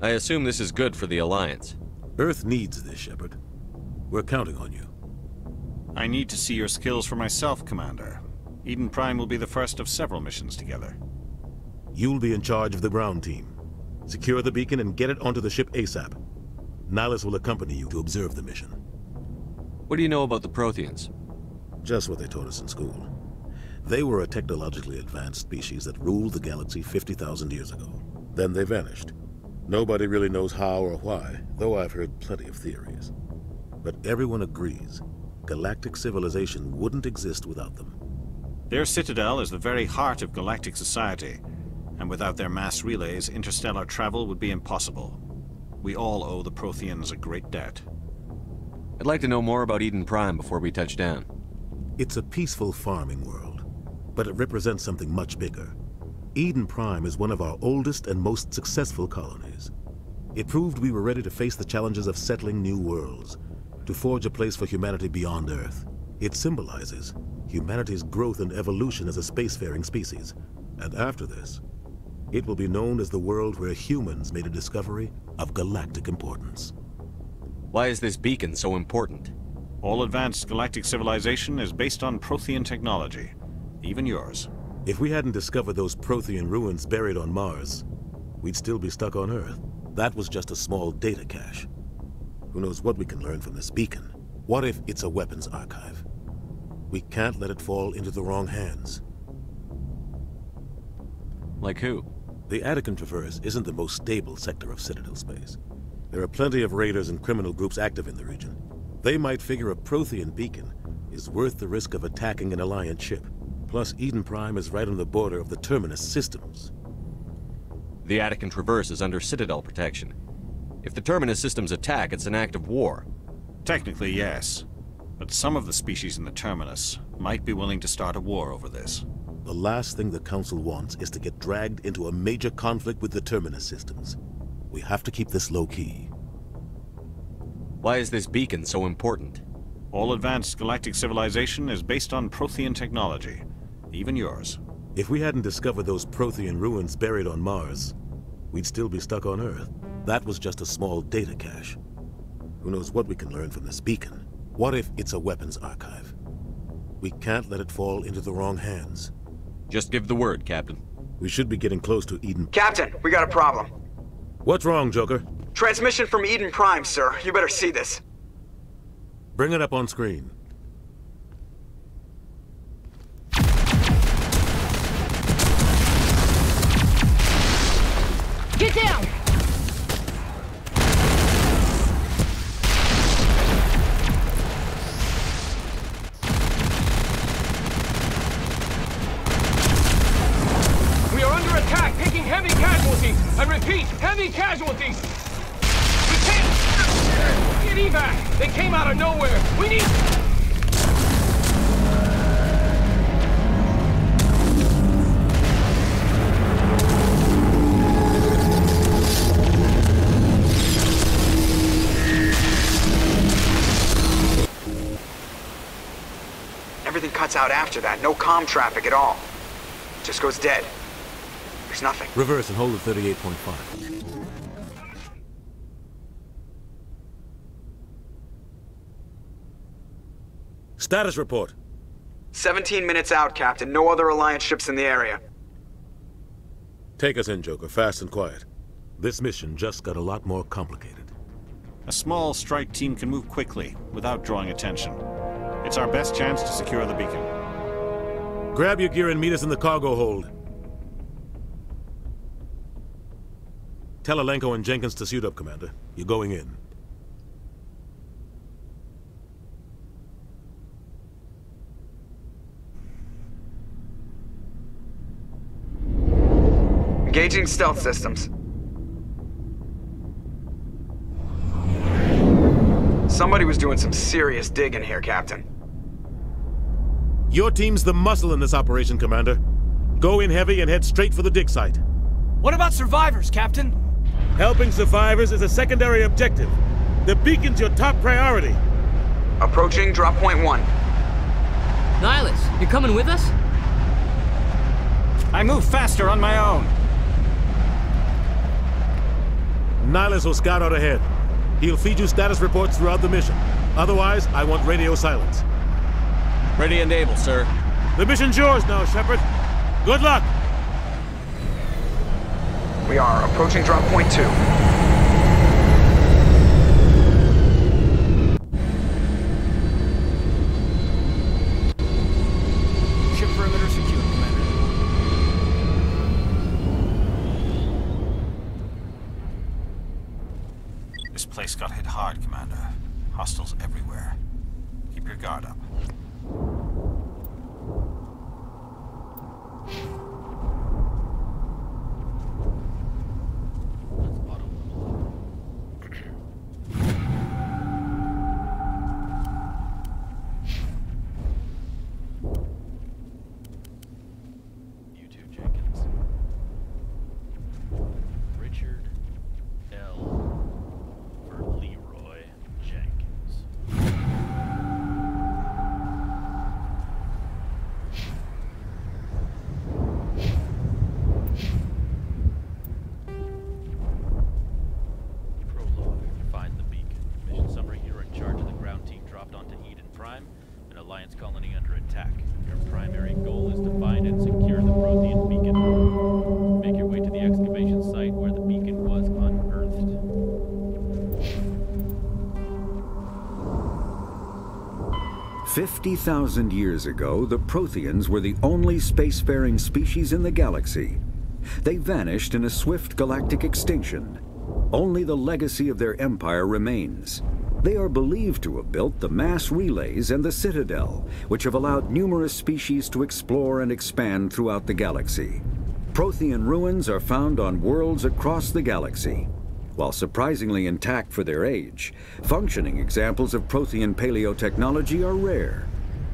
I assume this is good for the Alliance.
Earth needs this, Shepard. We're counting on you.
I need to see your skills for myself, Commander. Eden Prime will be the first of several missions together.
You'll be in charge of the ground team. Secure the beacon and get it onto the ship ASAP. Nihilus will accompany you to observe the mission.
What do you know about the Protheans?
Just what they taught us in school. They were a technologically advanced species that ruled the galaxy 50,000 years ago. Then they vanished. Nobody really knows how or why, though I've heard plenty of theories. But everyone agrees, galactic civilization wouldn't exist without them.
Their citadel is the very heart of galactic society, and without their mass relays, interstellar travel would be impossible. We all owe the Protheans a great debt.
I'd like to know more about Eden Prime before we touch down.
It's a peaceful farming world, but it represents something much bigger. Eden Prime is one of our oldest and most successful colonies. It proved we were ready to face the challenges of settling new worlds, to forge a place for humanity beyond Earth. It symbolizes humanity's growth and evolution as a spacefaring species. And after this, it will be known as the world where humans made a discovery of galactic importance.
Why is this beacon so important?
All advanced galactic civilization is based on Prothean technology, even yours.
If we hadn't discovered those Prothean ruins buried on Mars, we'd still be stuck on Earth. That was just a small data cache. Who knows what we can learn from this beacon? What if it's a weapons archive? We can't let it fall into the wrong hands.
Like who?
The Attican Traverse isn't the most stable sector of Citadel space. There are plenty of raiders and criminal groups active in the region. They might figure a Prothean beacon is worth the risk of attacking an Alliance ship. Plus, Eden Prime is right on the border of the Terminus systems.
The Attican Traverse is under Citadel protection. If the Terminus systems attack, it's an act of war.
Technically, yes. But some of the species in the Terminus might be willing to start a war over this.
The last thing the Council wants is to get dragged into a major conflict with the Terminus systems. We have to keep this low-key.
Why is this beacon so important?
All advanced galactic civilization is based on Prothean technology, even yours.
If we hadn't discovered those Prothean ruins buried on Mars, we'd still be stuck on Earth. That was just a small data cache. Who knows what we can learn from this beacon? What if it's a weapons archive? We can't let it fall into the wrong hands.
Just give the word, Captain.
We should be getting close to Eden.
Captain, we got a problem.
What's wrong, Joker?
Transmission from Eden Prime, sir. You better see this.
Bring it up on screen.
Get down!
We are under attack, taking heavy casualties. I repeat, heavy casualties. We can't get evac. They came out of nowhere. We need.
Everything cuts out after that. No comm traffic at all. Just goes dead. There's nothing.
Reverse and hold at 38.5. Status report.
17 minutes out, Captain. No other Alliance ships in the area.
Take us in, Joker, fast and quiet. This mission just got a lot more complicated.
A small strike team can move quickly, without drawing attention. It's our best chance to secure the beacon.
Grab your gear and meet us in the cargo hold. Tell Alenko and Jenkins to suit up, Commander. You're going in.
Engaging stealth systems. Somebody was doing some serious digging here, Captain.
Your team's the muscle in this operation, Commander. Go in heavy and head straight for the dig site.
What about survivors, Captain?
Helping survivors is a secondary objective. The beacon's your top priority.
Approaching drop point 1.
Nihilus, you coming with us?
I move faster on my own.
Nihilus will scout out ahead. He'll feed you status reports throughout the mission. Otherwise, I want radio silence.
Ready and able, sir.
The mission's yours now, Shepard. Good luck!
We are approaching drop point 2.
Ship perimeter
Hostiles everywhere. Keep your guard up.
Make your way to the excavation site where the beacon was unearthed.
50,000 years ago, the Protheans were the only spacefaring species in the galaxy. They vanished in a swift galactic extinction. Only the legacy of their empire remains. They are believed to have built the mass relays and the Citadel, which have allowed numerous species to explore and expand throughout the galaxy. Prothean ruins are found on worlds across the galaxy. While surprisingly intact for their age, functioning examples of Prothean paleotechnology are rare.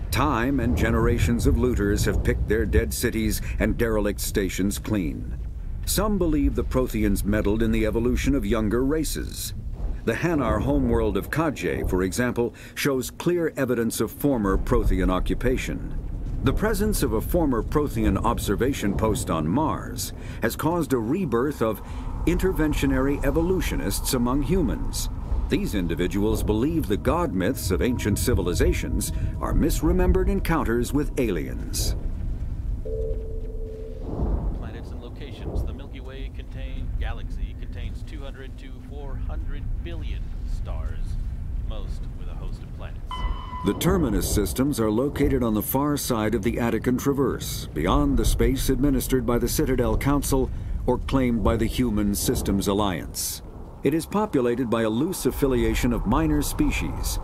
Time and generations of looters have picked their dead cities and derelict stations clean. Some believe the Protheans meddled in the evolution of younger races. The Hanar homeworld of Kajay, for example, shows clear evidence of former Prothean occupation. The presence of a former Prothean observation post on Mars has caused a rebirth of interventionary evolutionists among humans. These individuals believe the god myths of ancient civilizations are misremembered encounters with aliens.
Planets and locations. The Milky Way galaxy contains 200 to 400 billion stars, most with a host of planets.
The terminus systems are located on the far side of the Attican Traverse, beyond the space administered by the Citadel Council or claimed by the Human Systems Alliance. It is populated by a loose affiliation of minor species,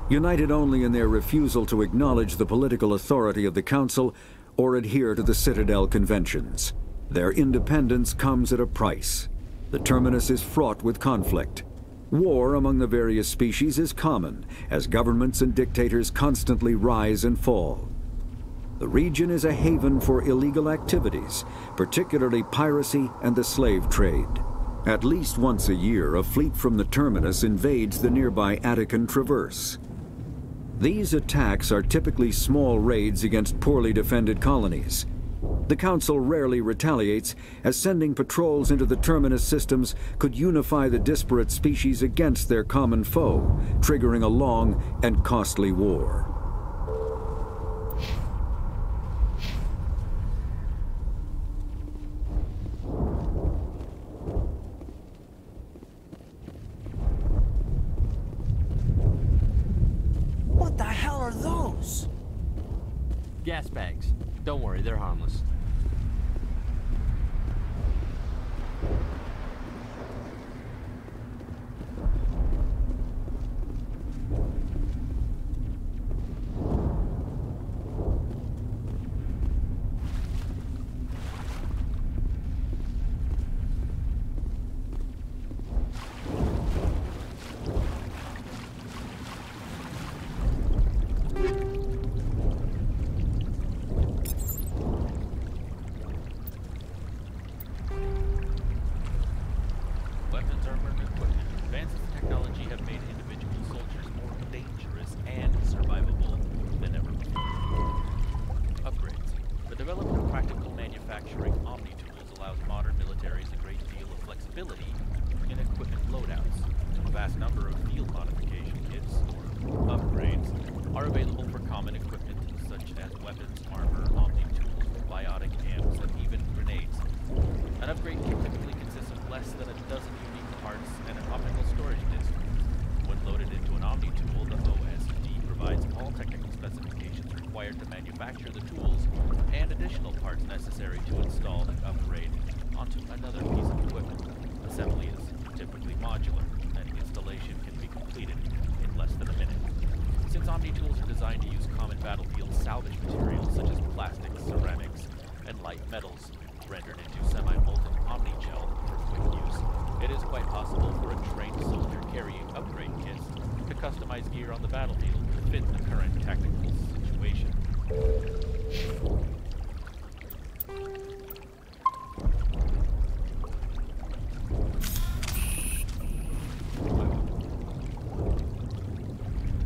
united only in their refusal to acknowledge the political authority of the Council or adhere to the Citadel conventions. Their independence comes at a price. The terminus is fraught with conflict. War among the various species is common, as governments and dictators constantly rise and fall. The region is a haven for illegal activities, particularly piracy and the slave trade. At least once a year, a fleet from the terminus invades the nearby Attican Traverse. These attacks are typically small raids against poorly defended colonies. The Council rarely retaliates, as sending patrols into the terminus systems could unify the disparate species against their common foe, triggering a long and costly war.
What the hell are those?
Gas bags. Don't worry, they're harmless.
Weapons, armor, and equipment. Advances in technology have made individual soldiers more dangerous and survivable than ever before. Upgrades. The development of practical manufacturing omni-tools allows modern militaries a great deal of flexibility in equipment loadouts. A vast number of field modification kits, or upgrades, are available for common equipment such as weapons, armor, omni-tools, biotic amps, and even grenades. An upgrade kit typically consists of less than a dozen unique parts and an optical storage disk. When loaded into an omni-tool, the OSD provides all technical specifications required to manufacture the tools and additional parts necessary to install and upgrade onto another piece of equipment. Assembly is typically modular, and installation can be completed in in less than a minute. Since Omni tools are designed to use common battlefield salvage materials such as plastics, ceramics, and light metals, rendered into semi-molten Omni gel for quick use, it is quite possible for a trained soldier carrying upgrade kits to customize gear on the battlefield to fit the current tactical situation.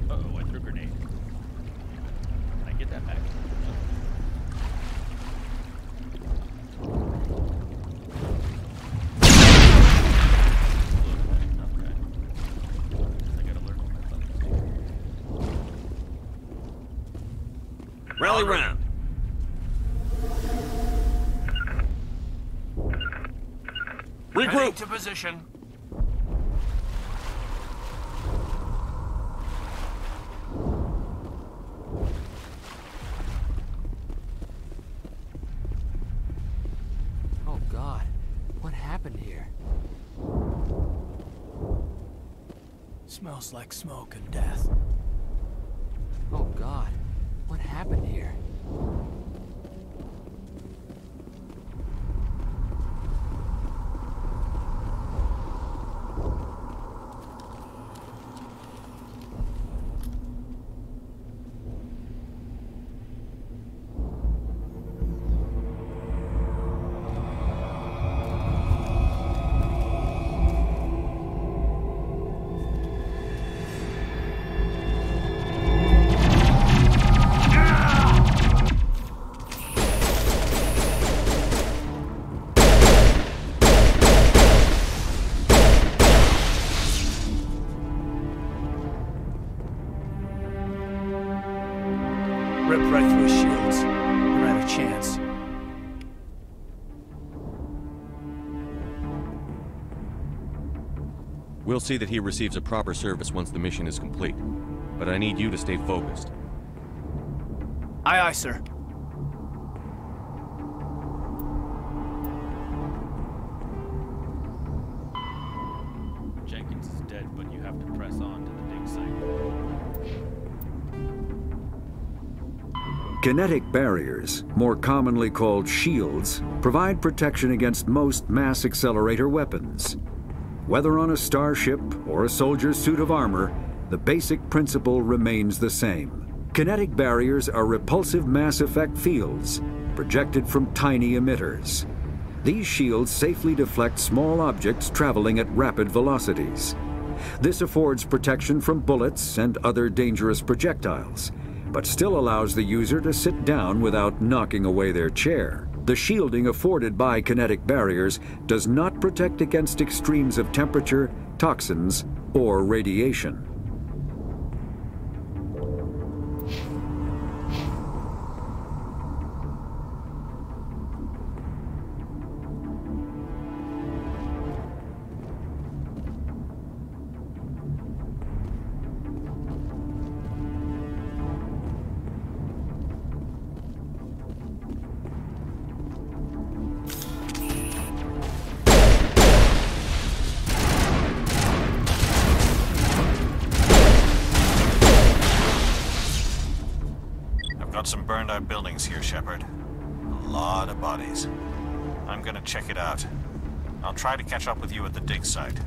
Uh-oh, I threw a grenade. Can I get that back?
Rally round.
Regroup to position.
Oh God, what happened here?
Smells like smoke and death.
Oh God, what happened here?
Ripped right through his shields. Never had a chance.
We'll see that he receives a proper service once the mission is complete. But I need you to stay focused.
Aye, aye, sir.
Jenkins is dead, but you have to press on to the dig site.
Kinetic barriers, more commonly called shields, provide protection against most mass accelerator weapons. Whether on a starship or a soldier's suit of armor, the basic principle remains the same. Kinetic barriers are repulsive mass effect fields, projected from tiny emitters. These shields safely deflect small objects traveling at rapid velocities. This affords protection from bullets and other dangerous projectiles, but still allows the user to sit down without knocking away their chair. The shielding afforded by kinetic barriers does not protect against extremes of temperature, toxins, or radiation.
Some burned out buildings here, Shepard. A lot of bodies. I'm gonna check it out. I'll try to catch up with you at the dig site.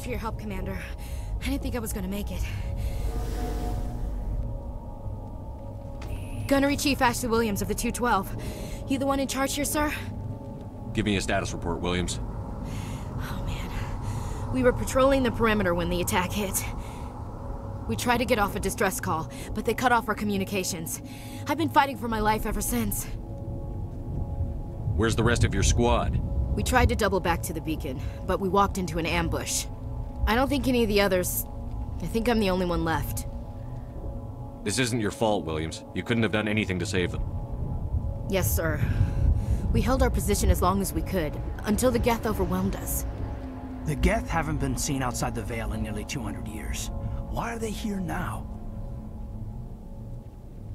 for your help, Commander. I didn't think I was gonna make it. Gunnery Chief Ashley Williams of the 212. You the one in charge here, sir?
Give me a status report, Williams.
We were patrolling the perimeter when the attack hit. We tried to get off a distress call, but they cut off our communications. I've been fighting for my life ever since.
Where's the rest of your squad?
We tried to double back to the beacon, but we walked into an ambush. I don't think any of the others... I think I'm the only one left.
This isn't your fault, Williams. You couldn't have done anything to save them.
Yes, sir. We held our position as long as we could, until the Geth overwhelmed us.
The Geth haven't been seen outside the Veil in nearly 200 years. Why are they here now?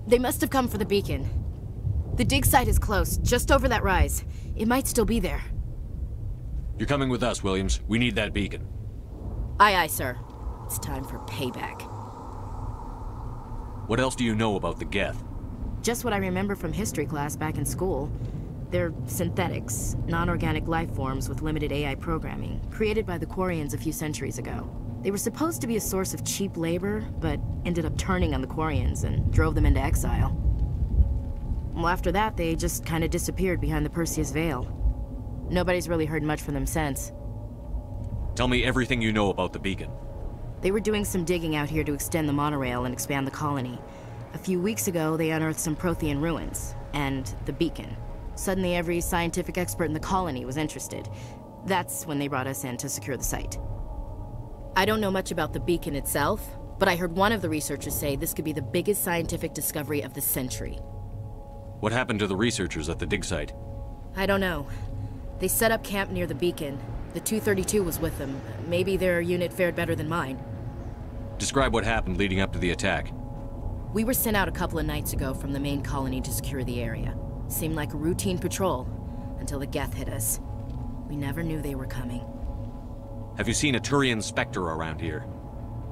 They must have come for the beacon. The dig site is close, just over that rise. It might still be there.
You're coming with us, Williams. We need that beacon.
Aye, aye, sir. It's time for payback.
What else do you know about the Geth?
Just what I remember from history class back in school. They're synthetics, non-organic life forms with limited AI programming, created by the Quarians a few centuries ago. They were supposed to be a source of cheap labor, but ended up turning on the Quarians and drove them into exile. Well, after that, they just kind of disappeared behind the Perseus Veil. Nobody's really heard much from them since.
Tell me everything you know about the beacon.
They were doing some digging out here to extend the monorail and expand the colony. A few weeks ago, they unearthed some Prothean ruins, and the beacon. Suddenly, every scientific expert in the colony was interested. That's when they brought us in to secure the site. I don't know much about the beacon itself, but I heard one of the researchers say this could be the biggest scientific discovery of the century.
What happened to the researchers at the dig site?
I don't know. They set up camp near the beacon. The 232 was with them. Maybe their unit fared better than mine.
Describe what happened leading up to the attack.
We were sent out a couple of nights ago from the main colony to secure the area. Seemed like a routine patrol, until the Geth hit us. We never knew they were coming.
Have you seen a Turian Spectre around here?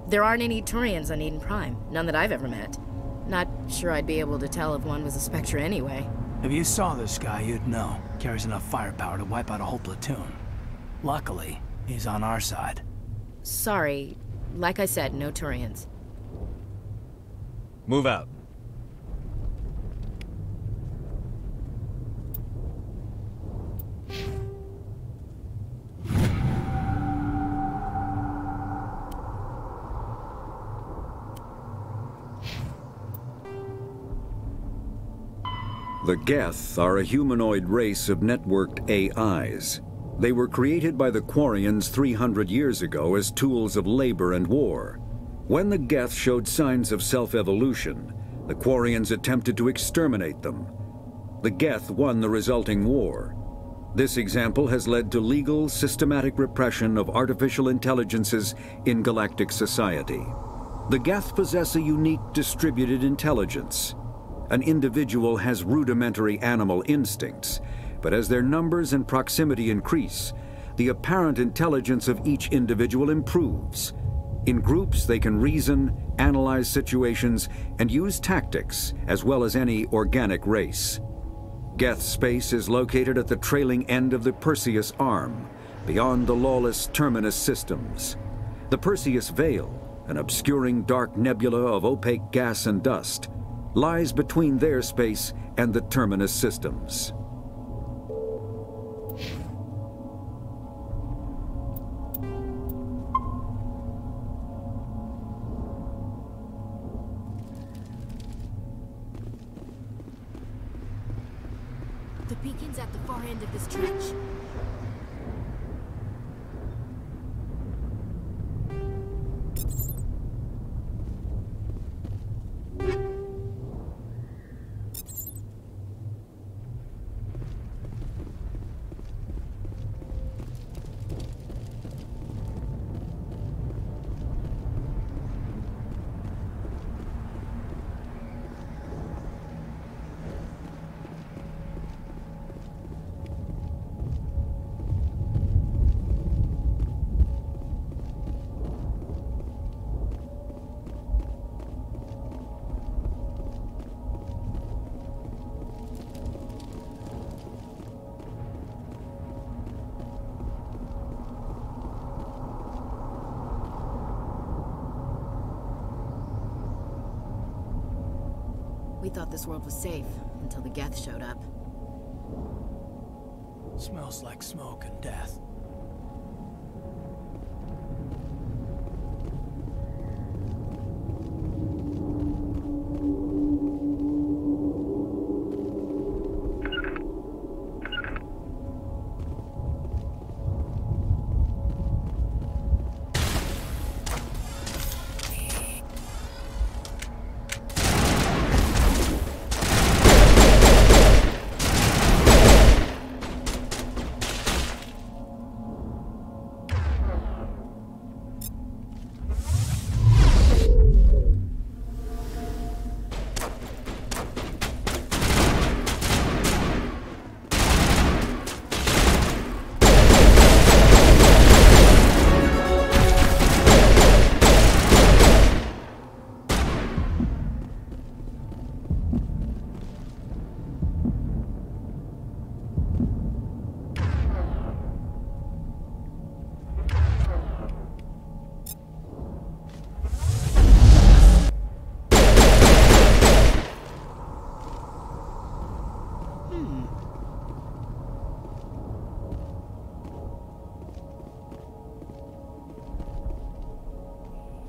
There aren't any Turians on Eden Prime. None that I've ever met. Not sure I'd be able to tell if one was a Spectre anyway.
If you saw this guy, you'd know. Carries enough firepower to wipe out a whole platoon. Luckily, he's on our side.
Sorry. Like I said, no Turians.
Move out.
The Geth are a humanoid race of networked AIs. They were created by the Quarians 300 years ago as tools of labor and war. When the Geth showed signs of self-evolution, the Quarians attempted to exterminate them. The Geth won the resulting war. This example has led to legal, systematic repression of artificial intelligences in galactic society. The Geth possess a unique distributed intelligence. An individual has rudimentary animal instincts, but as their numbers and proximity increase, the apparent intelligence of each individual improves. In groups, they can reason, analyze situations, and use tactics, as well as any organic race. Geth space is located at the trailing end of the Perseus Arm, beyond the lawless Terminus systems. The Perseus Veil, an obscuring dark nebula of opaque gas and dust, lies between their space and the Terminus systems.
The beacon's at the far end of this trench. thought this world was safe until the Geth showed up.
Smells like smoke and death.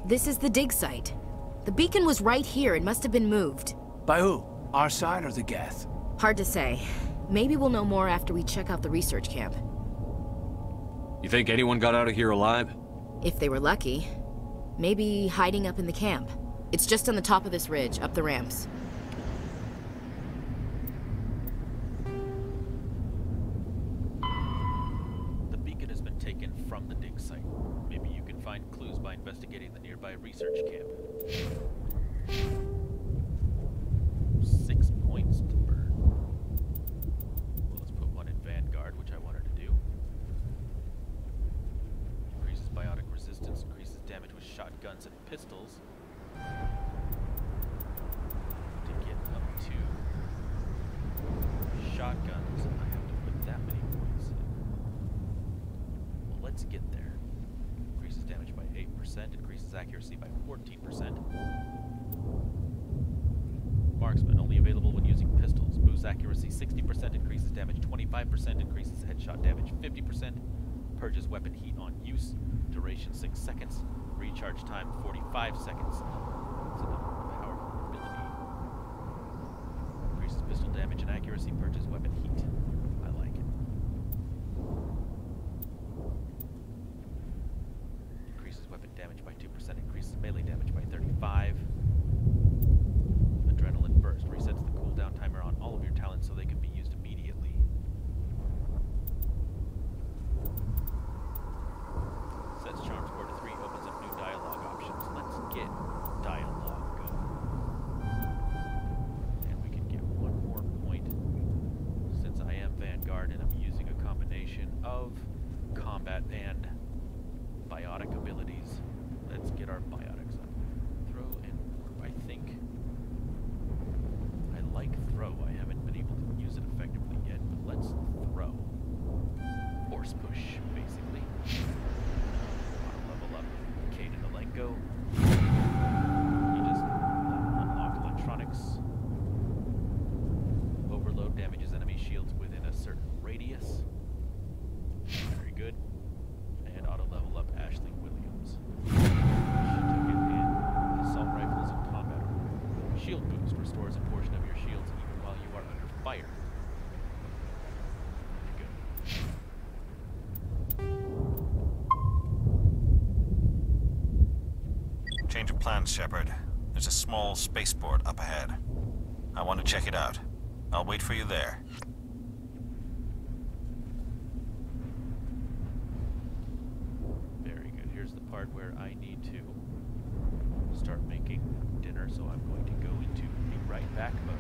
This is the dig site. The beacon was right here. It must have been moved.
By who? Our side or the Geth?
Hard to say. Maybe we'll know more after we check out the research camp.
You think anyone got out of here alive?
If they were lucky. Maybe hiding up in the camp. It's just on the top of this ridge, up the ramps.
The beacon has been taken from the dig site. Maybe you can find clues by investigating the nearby research camp. 6 points to burn. Well, let's put one in Vanguard, which I wanted to do. Increases biotic resistance, increases damage with shotguns and pistols. To get up to shotguns, I have to put that many points in. Well, let's get there. Increases damage by 8%, increases accuracy by 14%. Marksman, only available when using pistols. Boosts accuracy 60%, increases damage 25%, increases headshot damage 50%, purges weapon heat on use, duration 6 seconds, recharge time 45 seconds. It's a powerful ability. Increases pistol damage and accuracy, purges weapon heat. I like it. Increases weapon damage by 2%, increases melee damage by 35. Adrenaline burst resets the cooldown timer on all of your talents so they can be used immediately. Sets charm score to 3, opens up new dialogue options. Let's get dialogue going. And we can get one more point since I am Vanguard and I'm using a combination of combat and biotic abilities. Let's get our biotics up. Throw and I think I like throw. I haven't been able to use it effectively yet, but let's throw. Force push, basically. Level up K to Elenko. You just unlock electronics. Overload damages enemy shields within a certain radius. Very good. And auto level up Ashley Williams. She took it in assault rifles and combat armor. Shield boost restores a portion of your shields even while you are under fire. Very good.
Change of plans, Shepard. There's a small spaceport up ahead. I want to check it out. I'll wait for you there.
Very good. Here's the part where I need to start making dinner, so I'm going to go into the right back mode.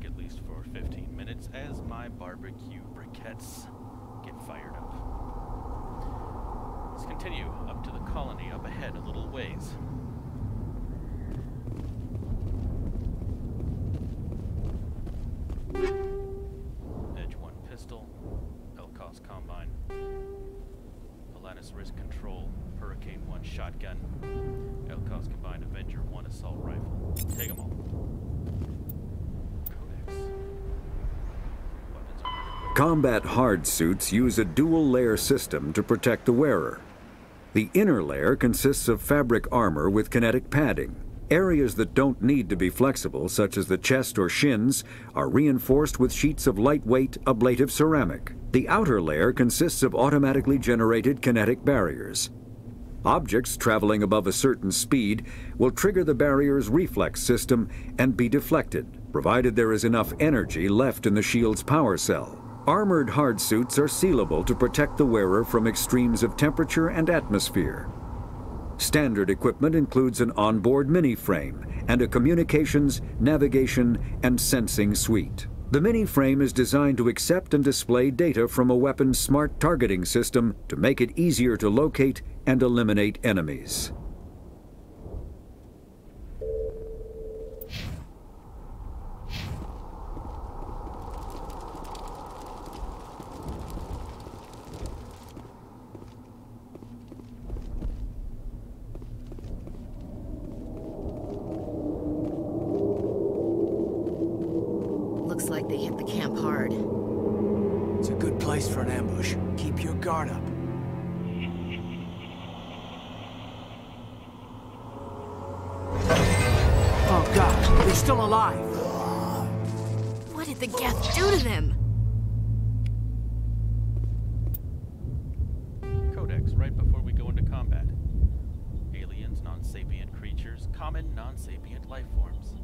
back at least for 15 minutes as my barbecue briquettes get fired up. Let's continue up to the colony up ahead a little ways. Edge 1 pistol, LCOS combine, Alanis wrist control, Hurricane 1 shotgun, LCOS combined Avenger 1 assault rifle. Take them all. Codex. Weapons are
Combat hard suits use a dual-layer system to protect the wearer. The inner layer consists of fabric armor with kinetic padding. Areas that don't need to be flexible, such as the chest or shins, are reinforced with sheets of lightweight, ablative ceramic. The outer layer consists of automatically generated kinetic barriers. Objects traveling above a certain speed will trigger the barrier's reflex system and be deflected, provided there is enough energy left in the shield's power cell. Armored hard suits are sealable to protect the wearer from extremes of temperature and atmosphere. Standard equipment includes an onboard mini-frame and a communications, navigation, and sensing suite. The mini-frame is designed to accept and display data from a weapon's smart targeting system to make it easier to locate and eliminate enemies.
Looks like they hit the camp hard.
It's a good place for an ambush. Keep your guard up. Oh God, they're still alive.
What did the Geth do to them?
Codex, right before we go into combat. Aliens, non-sapient creatures, common non-sapient life forms.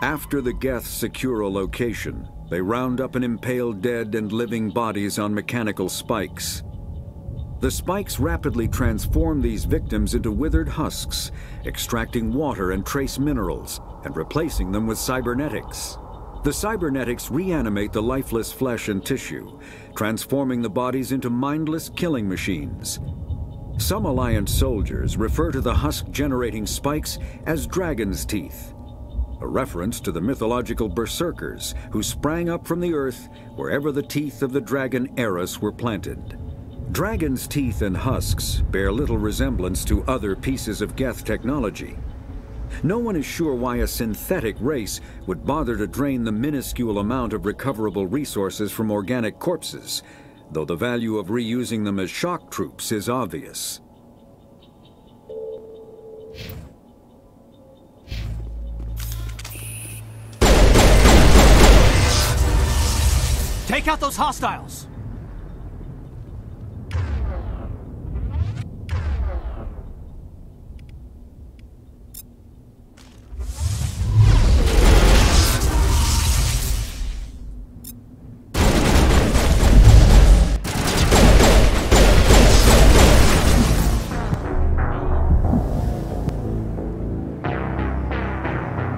After the Geth secure a location, they round up and impale dead and living bodies on mechanical spikes. The spikes rapidly transform these victims into withered husks, extracting water and trace minerals, and replacing them with cybernetics. The cybernetics reanimate the lifeless flesh and tissue, transforming the bodies into mindless killing machines. Some Alliance soldiers refer to the husk-generating spikes as dragon's teeth, a reference to the mythological berserkers who sprang up from the earth wherever the teeth of the dragon Eris were planted. Dragon's teeth and husks bear little resemblance to other pieces of Geth technology. No one is sure why a synthetic race would bother to drain the minuscule amount of recoverable resources from organic corpses, though the value of reusing them as shock troops is obvious.
Take out those hostiles!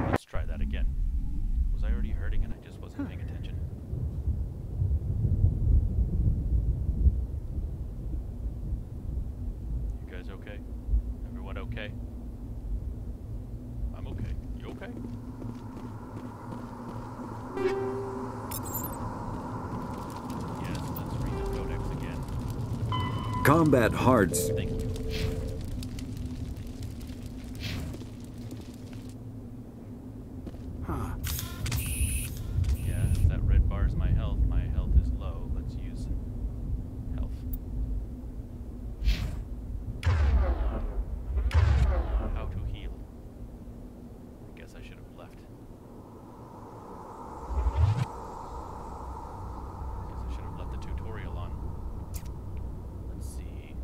Let's try that again. Was I already hurting and I just wasn't paying attention? You guys okay? Everyone okay? I'm okay. You okay? Yes, let's read the codex again.
Combat hards.
Thank you.
Huh.
Yeah, that red bar is my health. My health is low. Let's use health. How to heal. I guess I should have left. I guess I should have left the tutorial on. Let's see.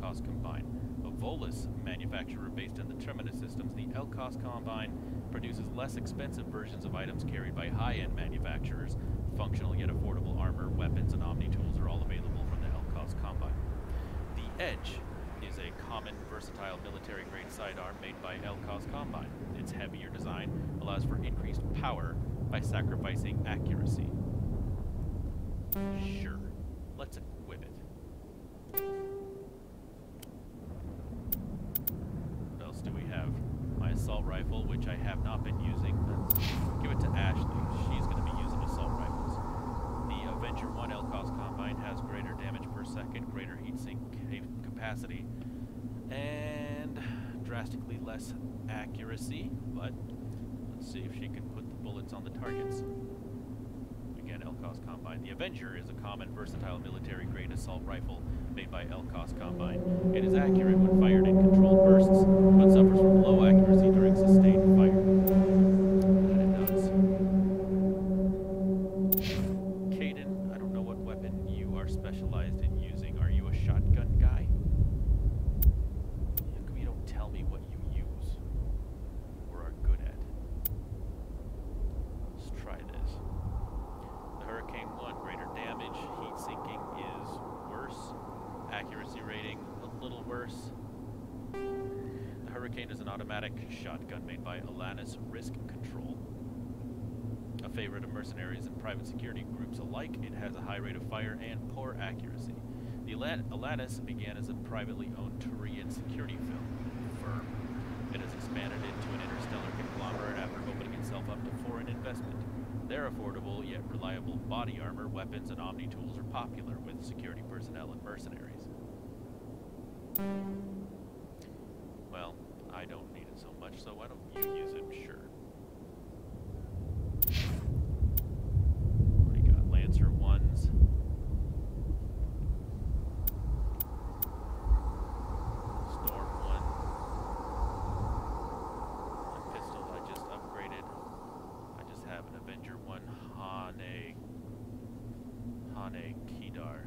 Elcos Combine. A Volus manufacturer based in the Terminus systems, the Elcos Combine produces less expensive versions of items carried by high-end manufacturers. Functional yet affordable armor, weapons, and omni-tools are all available from the Elcos Combine. The Edge is a common, versatile military-grade sidearm made by Elcos Combine. Its heavier design allows for increased power by sacrificing accuracy. Sure. Let's equip it. What else do we have? My assault rifle, which I have not been using. Let's give it to Ashley. She's going to be using assault rifles. The Avenger 1 Elcos Combine has greater damage per second, greater heatsink capacity, and drastically less accuracy, but let's see if she can put the bullets on the targets. Again, Elcos Combine. The Avenger is a common, versatile military-grade assault rifle made by Elcos Combine. It is accurate when fired in controlled bursts, but suffers from low accuracy during sustained fire. And it does. Caden, I don't know what weapon you are specialized in using. Are you a shotgun guy? How come you don't tell me what you use or are good at? Let's try this. The Hurricane 1, greater damage, heat sinking is worse, accuracy rating a little worse. The Hurricane is an automatic shotgun made by Alanis Risk Control. A favorite of mercenaries and private security groups alike, it has a high rate of fire and poor accuracy. The Alanis began as a privately owned Turian security firm. It has expanded into an interstellar conglomerate after opening itself up to foreign investment. Their affordable yet reliable body armor, weapons, and omni-tools are popular with security personnel and mercenaries. Well, I don't need it so much, so why don't you use it? Sure. What do you got? Lancer 1s. Storm 1. The pistol I just upgraded. I just have an Avenger 1 Hane Kedar.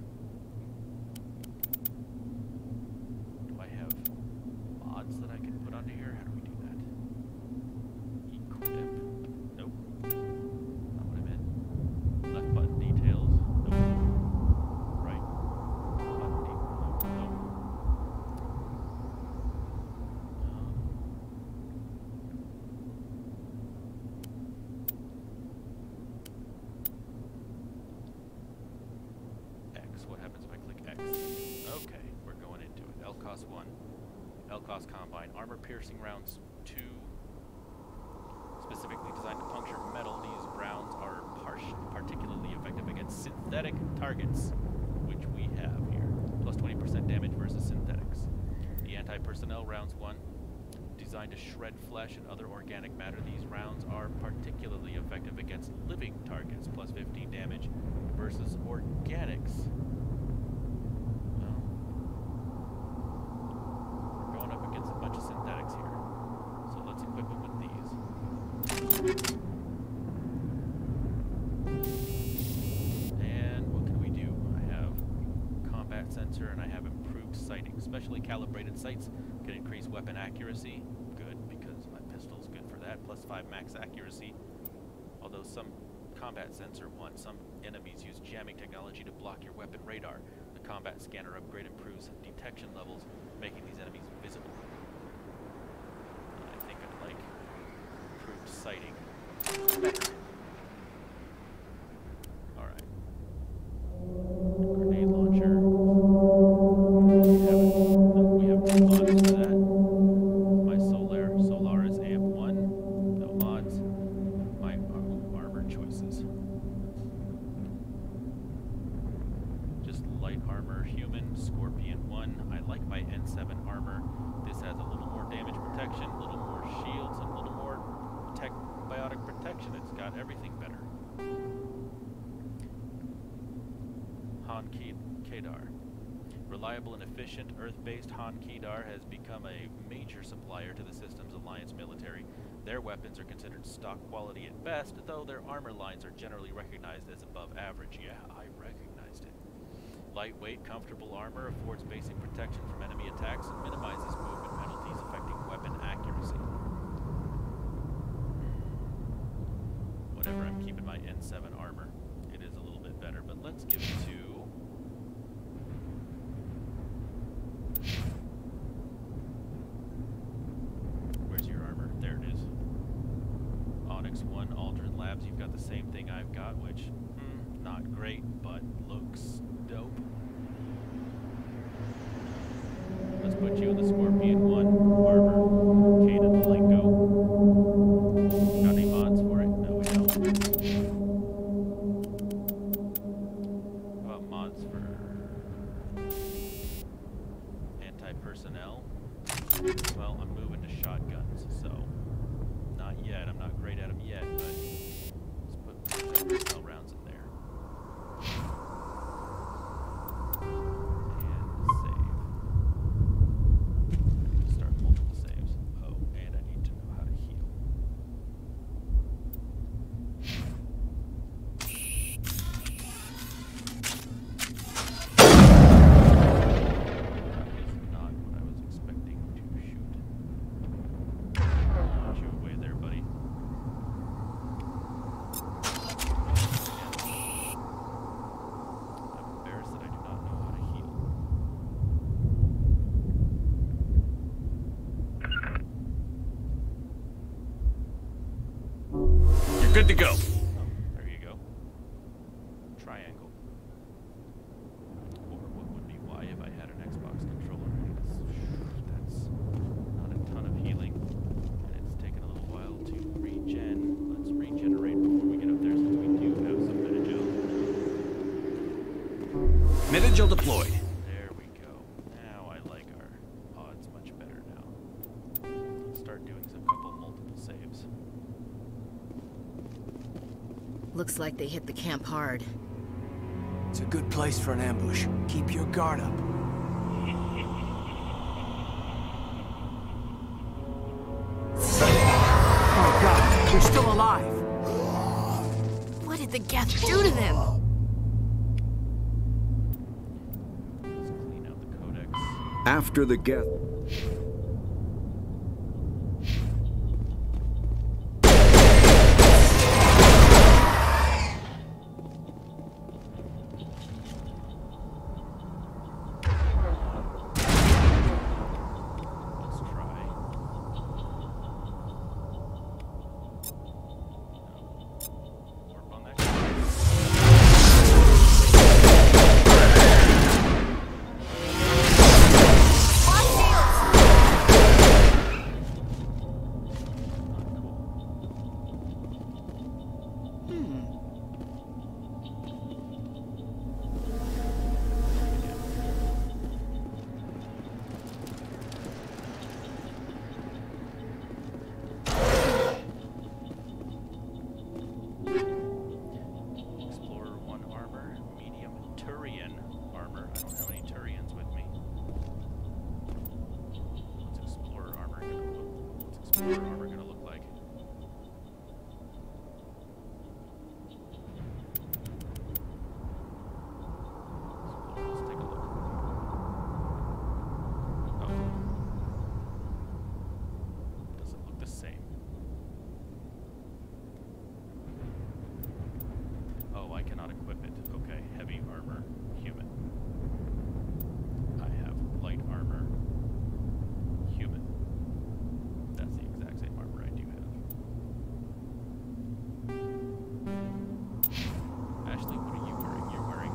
Do I have mods that I can put onto here? How do we do that? Equip. Nope. Not what I meant. Left button details. Nope. Right button details. Nope. X. What happens if I click X? Okay, we're going into it. Elcos 1. Elcos Combine. Armor-piercing rounds 2. Specifically designed to puncture metal, these rounds are particularly effective against synthetic targets, which we have here. Plus 20% damage versus synthetics. The anti-personnel rounds 1. Designed to shred flesh and other organic matter, these rounds are particularly effective against living targets. Plus 15 damage versus organics. Well, we're going up against a bunch of synthetics here. So let's equip it with these. And what can we do? I have combat sensor and I have improved sighting. Specially calibrated sights can increase weapon accuracy. Good, because my pistol's good for that. Plus 5 max accuracy. Although some combat sensor 1, some enemies use jamming technology to block your weapon radar. The combat scanner upgrade improves detection levels, making these enemies visible. I think I'd like improved sighting. Better. Alright. Grenade launcher. We have no mods for that. My Solaris Amp 1. No mods. My armor choices. Just light armor, human, Scorpion 1. I like my N7 armor. This has a little more damage protection, a little more shields, and a little more biotic protection. It's got everything better. Han Kedar. Reliable and efficient Earth-based Han Kedar has become a major supplier to the Systems Alliance military. Their weapons are considered stock quality at best, though their armor lines are generally recognized as above average. Yeah, I recognized it. lightweight, comfortable armor, affords basic protection from enemy attacks, and minimizes movement penalties affecting weapon accuracy. Whatever, I'm keeping my N7 armor. It is a little bit better, but let's give it to... Where's your armor? There it is. Onyx 1, Aldrin Labs, you've got the same thing I've got, which, not great, but looks dope. Let's put you in the Scorpion 1 armor. Caden Malenko. Got any mods for it? No, we don't. How about mods for anti-personnel? Well, I'm moving to shotguns, so not yet. I'm not great at them yet, but let's put personnel rounds in there.
Good to go.
There you go. Triangle. Or what would be Y if I had an Xbox controller? That's not a ton of healing. And it's taken a little while to regen. Let's regenerate before we get up there, since we do have some Metagel.
Metagel deployed.
There we go. Now I like our odds much better now. Let's start doing some multiple saves.
Looks like they hit the camp hard.
It's a good place for an ambush. Keep your guard up. Oh God, you're still alive.
What did the Geth do to them?
Let's clean out the codex.
After the Geth...
Armor gonna look like. Let's take a look. Oh. Doesn't look the same. Oh, I cannot equip it. Okay, heavy armor, human. I have light armor, human. That's the exact same armor I do have. Ashley, what are you wearing? You're wearing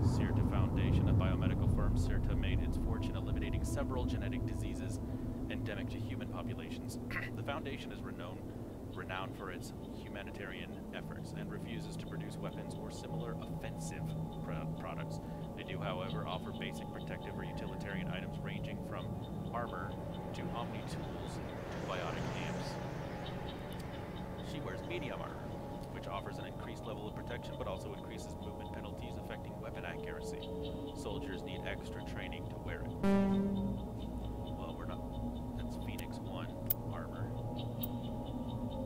Sirta Foundation, a biomedical firm. Sirta made its fortune eliminating several genetic diseases endemic to human populations. The foundation is renowned for its humanitarian efforts and refuses to produce weapons or similar offensive products. They do, however, offer basic protective or utilitarian items ranging from armor to omni-tools to biotic amps. She wears medium armor, which offers an increased level of protection but also increases movement penalties affecting weapon accuracy. Soldiers need extra training to wear it. Well, we're not. That's Phoenix 1 armor.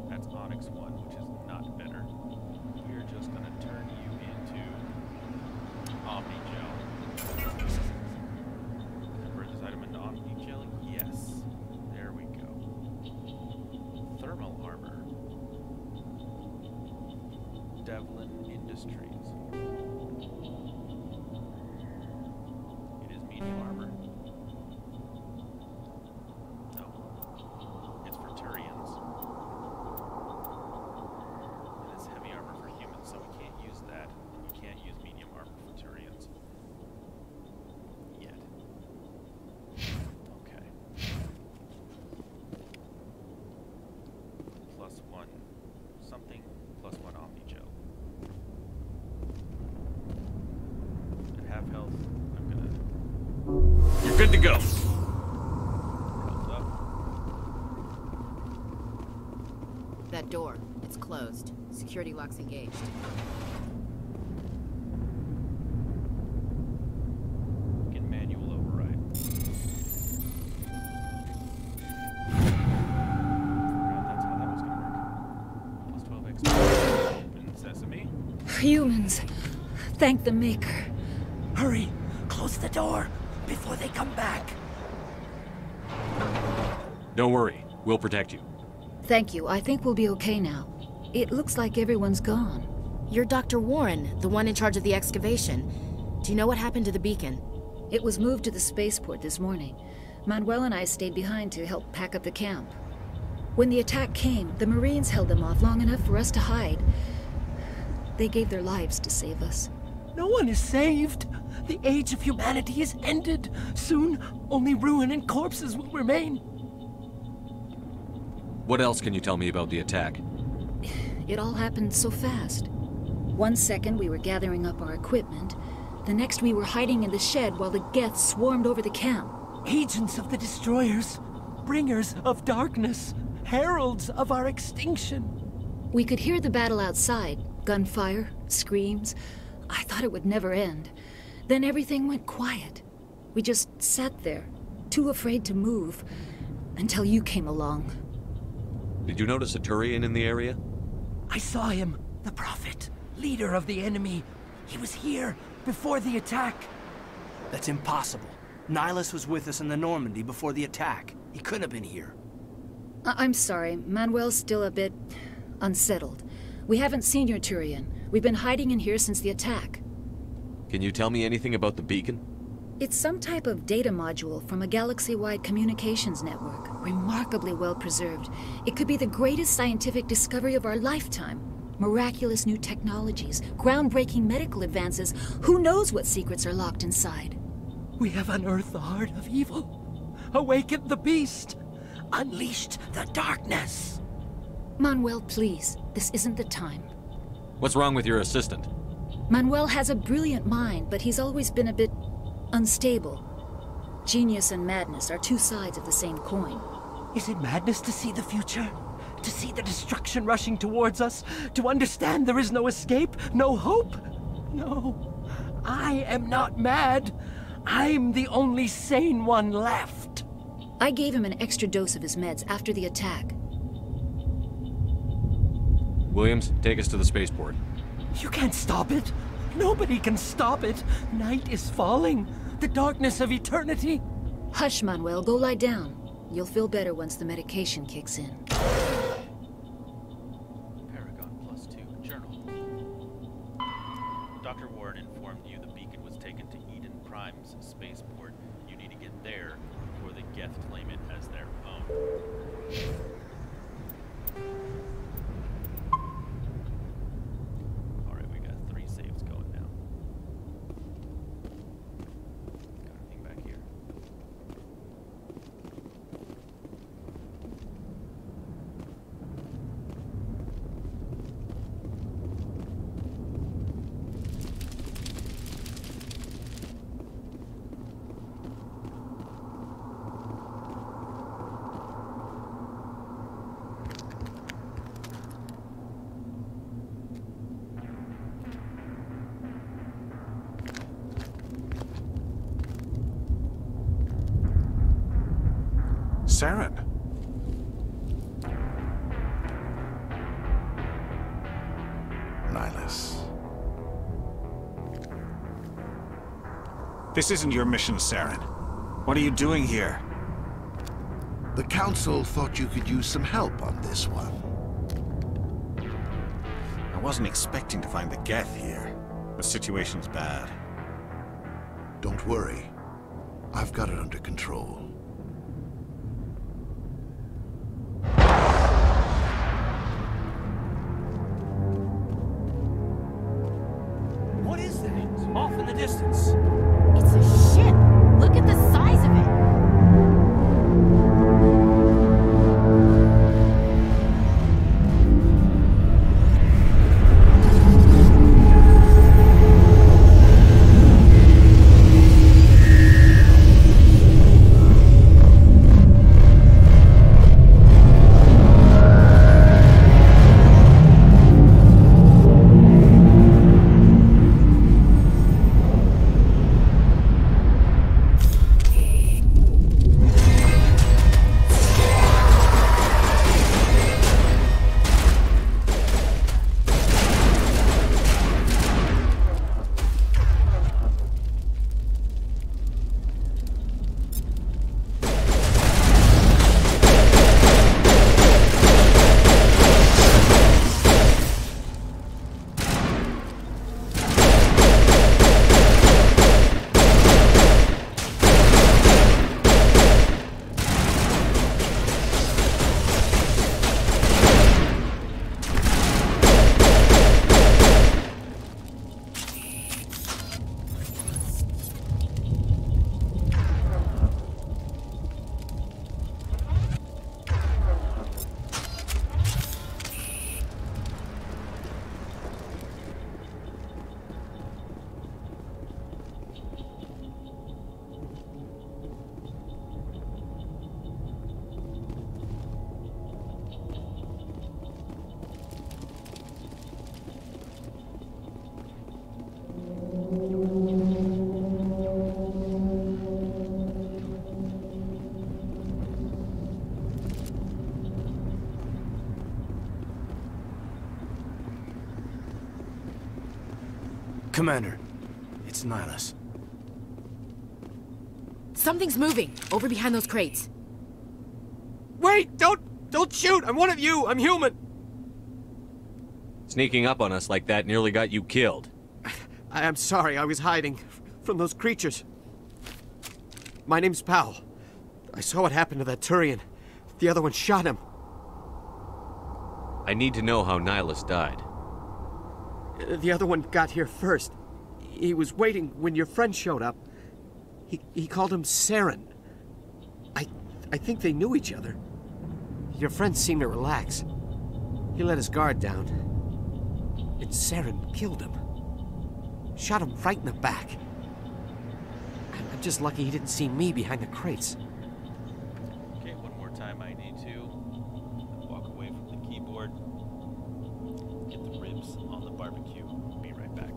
That's Onyx 1, which is not better. We're just gonna turn you into Allen Industries. It is medium armor. No. It's for Turians. And it's heavy armor for humans, so we can't use that. We can't use medium armor for Turians. Yet. Okay. +1 something, +1 Omni-Gel. At half health, I'm gonna...
You're good to go.
Health up.
That door, it's closed. Security lock's engaged.
Get manual override. Forgot that's how that was gonna work. +12 XP. Open sesame.
Humans. Thank the Maker.
Hurry! Close the door before they come back.
Don't worry. We'll protect you.
Thank you. I think we'll be okay now. It looks like everyone's gone.
You're Dr. Warren, the one in charge of the excavation. Do you know what happened to the beacon?
It was moved to the spaceport this morning. Manuel and I stayed behind to help pack up the camp. When the attack came, the Marines held them off long enough for us to hide. They gave their lives to save us.
No one is saved. The age of humanity is ended. Soon, only ruin and corpses will remain.
What else can you tell me about the attack?
It all happened so fast. 1 second we were gathering up our equipment. The next we were hiding in the shed while the Geth swarmed over the camp.
Agents of the Destroyers, bringers of darkness, heralds of our extinction.
We could hear the battle outside. Gunfire, screams. I thought it would never end. Then everything went quiet. We just sat there, too afraid to move, until you came along.
Did you notice a Turian in the area?
I saw him, the Prophet, leader of the enemy. He was here before the attack. That's impossible. Nihilus was with us in the Normandy before the attack. He couldn't have been here.
I'm sorry. Manuel's still a bit unsettled. We haven't seen your Turian. We've been hiding in here since the attack.
Can you tell me anything about the beacon?
It's some type of data module from a galaxy-wide communications network, remarkably well preserved. It could be the greatest scientific discovery of our lifetime. Miraculous new technologies, groundbreaking medical advances. Who knows what secrets are locked inside?
We have unearthed the heart of evil, awakened the beast, unleashed the darkness.
Manuel, please, this isn't the time.
What's wrong with your assistant?
Manuel has a brilliant mind, but he's always been a bit unstable. Genius and madness are two sides of the same coin.
Is it madness to see the future? To see the destruction rushing towards us? To understand there is no escape? No hope? No. I am not mad. I'm the only sane one left.
I gave him an extra dose of his meds after the attack.
Williams, take us to the spaceport.
You can't stop it. Nobody can stop it. Night is falling. The darkness of eternity.
Hush, Manuel. Go lie down. You'll feel better once the medication kicks in.
Paragon +2 journal. Dr. Warren informed you the beacon was taken to Eden Prime's spaceport. You need to get there before the Geth claim it as their own. Alright, we got 3 saves going now. Got anything back here?
Saren.
Nihilus.
This isn't your mission, Saren. What are you doing here?
The Council thought you could use some help on this one. I
wasn't expecting to find the Geth here. The situation's bad.
Don't worry. I've got it under control.
What is that? Off in the distance.
It's a ship. Look at the size of it.
Commander, it's Nihilus.
Something's moving over behind those crates.
Wait! Don't shoot! I'm one of you! I'm human!
Sneaking up on us like that nearly got you killed.
I'm sorry, I was hiding from those creatures. My name's Powell. I saw what happened to that Turian. The other one shot him.
I need to know how Nihilus died.
The other one got here first. He was waiting when your friend showed up. He called him Saren. I think they knew each other. Your friend seemed to relax. He let his guard down. And Saren killed him. Shot him right in the back. I'm just lucky he didn't see me behind the crates.
Okay, one more time I need to walk away from the keyboard. Get the ribs on the barbecue. Be right back.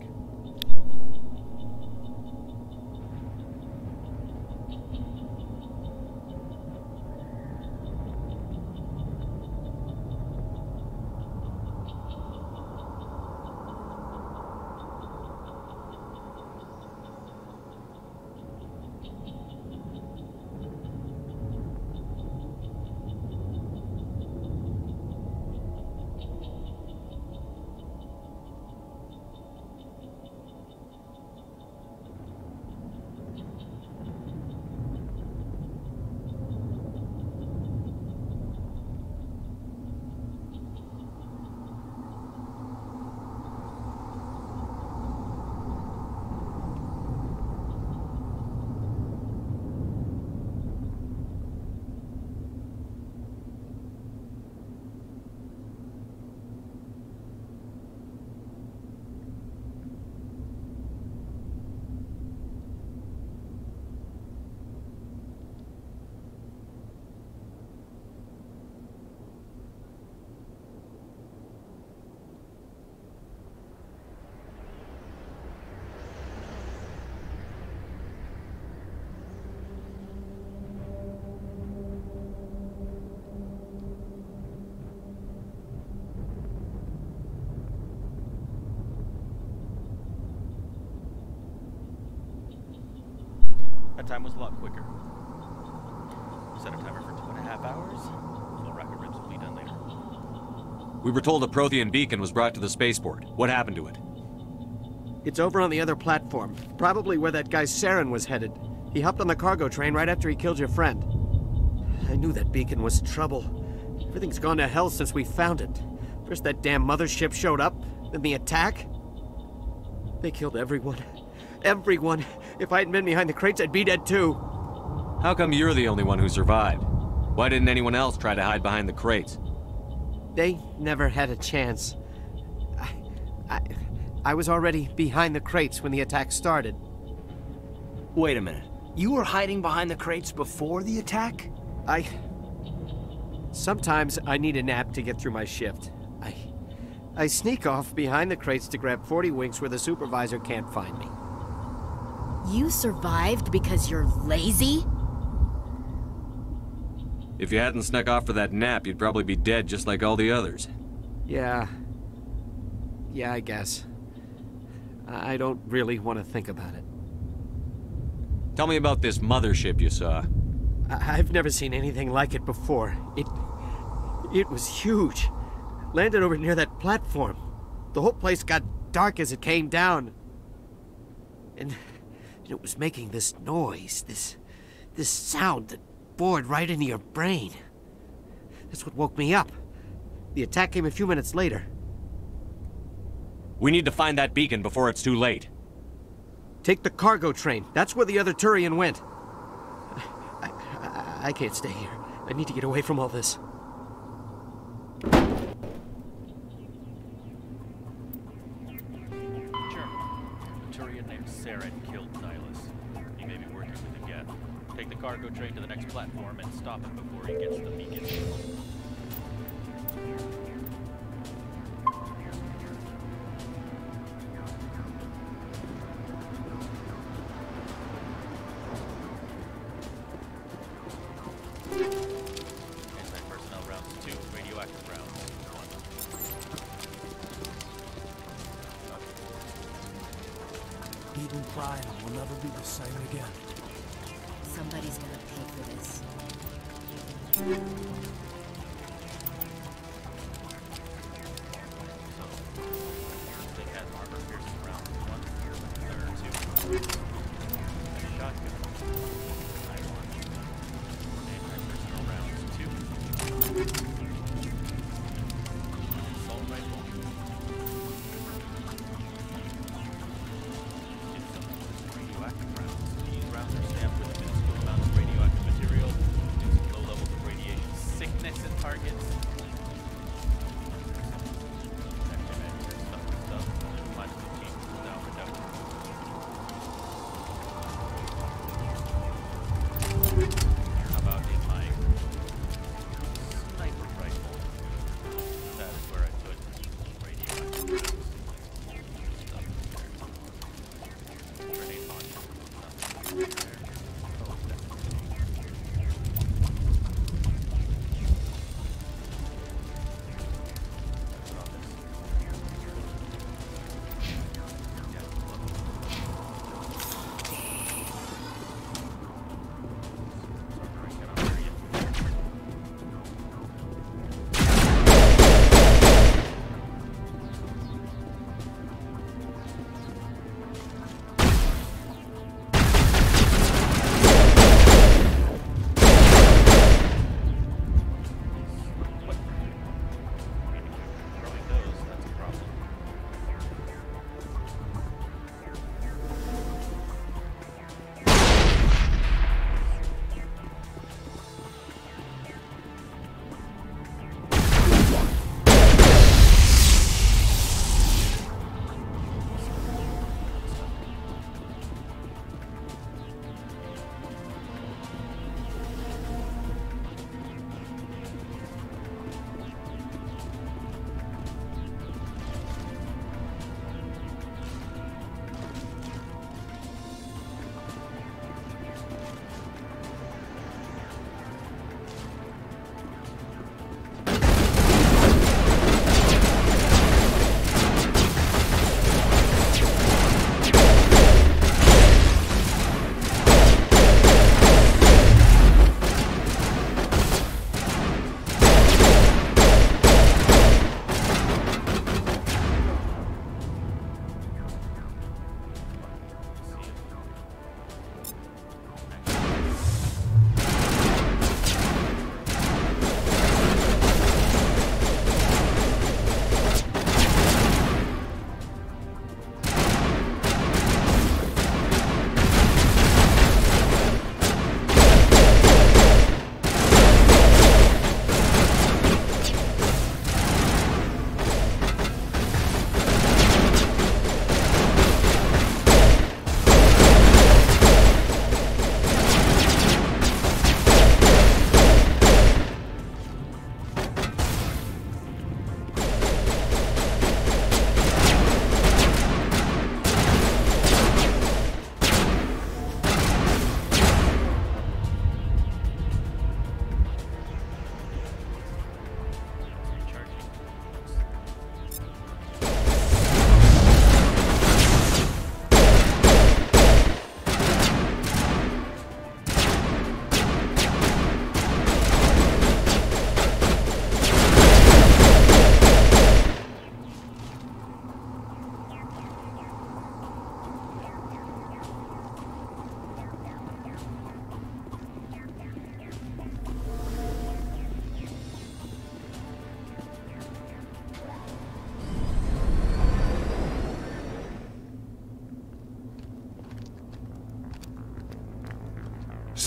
That time was a lot quicker. Set a timer for 2.5 hours. Full rack of ribs will be done later.
We were told a Prothean beacon was brought to the spaceport. What happened to it?
It's over on the other platform. Probably where that guy Saren was headed. He hopped on the cargo train right after he killed your friend. I knew that beacon was trouble. Everything's gone to hell since we found it. First that damn mothership showed up, then the attack. They killed everyone. Everyone. If I hadn't been behind the crates, I'd be dead too.
How come you're the only one who survived? Why didn't anyone else try to hide behind the crates?
They never had a chance. I was already behind the crates when the attack started.
Wait a minute. You were hiding behind the crates before the attack?
Sometimes I need a nap to get through my shift. I sneak off behind the crates to grab 40 winks where the supervisor can't find me.
You survived because you're lazy?
If you hadn't snuck off for that nap, you'd probably be dead just like all the others.
Yeah, I guess. I don't really want to think about it.
Tell me about this mothership you saw.
I've never seen anything like it before. It was huge. Landed over near that platform. The whole place got dark as it came down. And it was making this noise, this sound that bored right into your brain. That's what woke me up. The attack came a few minutes later.
We need to find that beacon before it's too late.
Take the cargo train. That's where the other Turian went. I can't stay here. I need to get away from all this.
A Turian named Saren killed Nihilus. He may be working with him yet. Take the cargo train to the next platform and stop him before he gets to the beacon. Anti-personnel rounds 2, radioactive rounds 1.
Eden Prime will never be the same again.
Somebody's gonna pay for this.
They had armor piercing rounds 1, or 2. And a shotgun. Anti-personnel rounds 2. Assault rifle. Radioactive rounds. These rounds are stamped with a minuscule amount of radioactive material, producing low levels of radiation sickness in targets. Stuff, and then plastic teeth without reduction.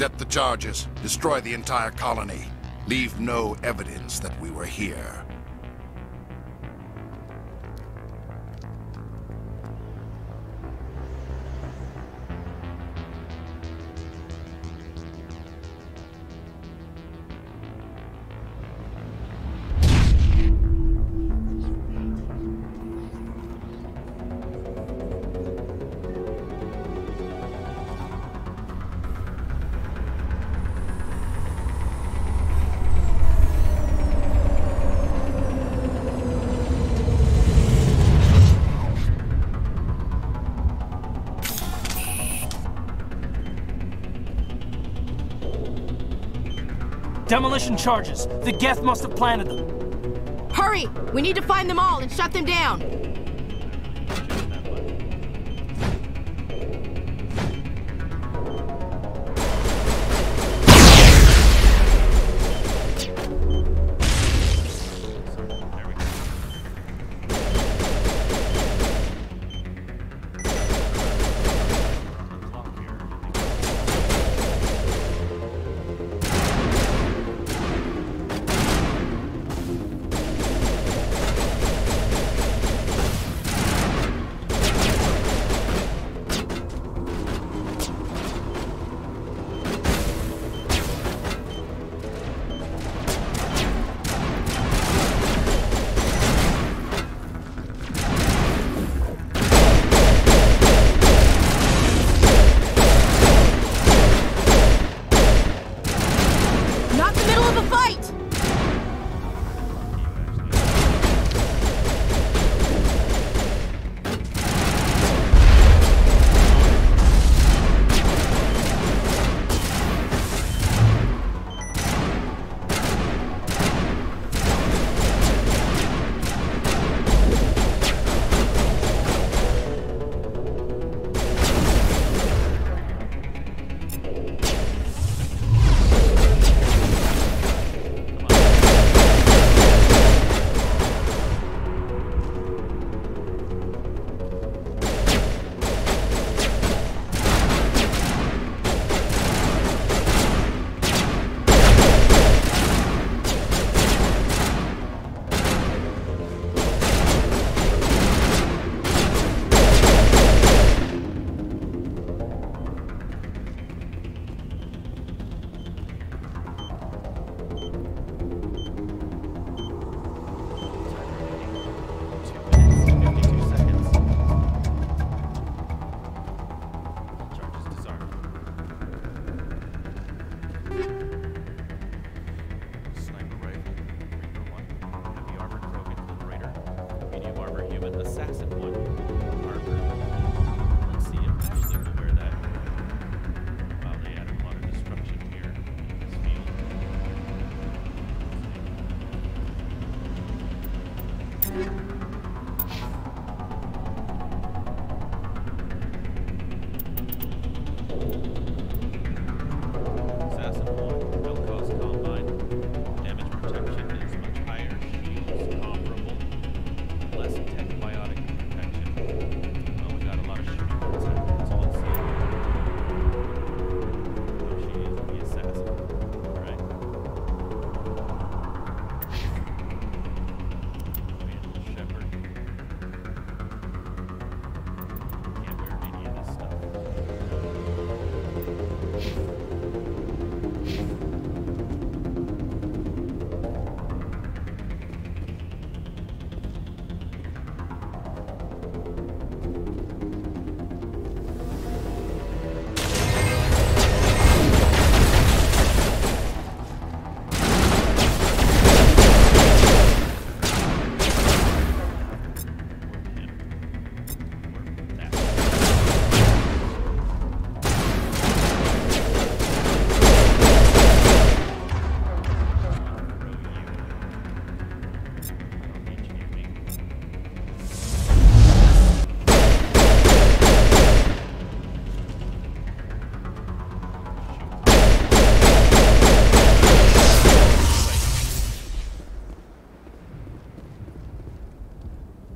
Set the charges. Destroy the entire colony. Leave no evidence that we were here.
Demolition charges. The Geth must have planted them.
Hurry! We need to find them all and shut them down.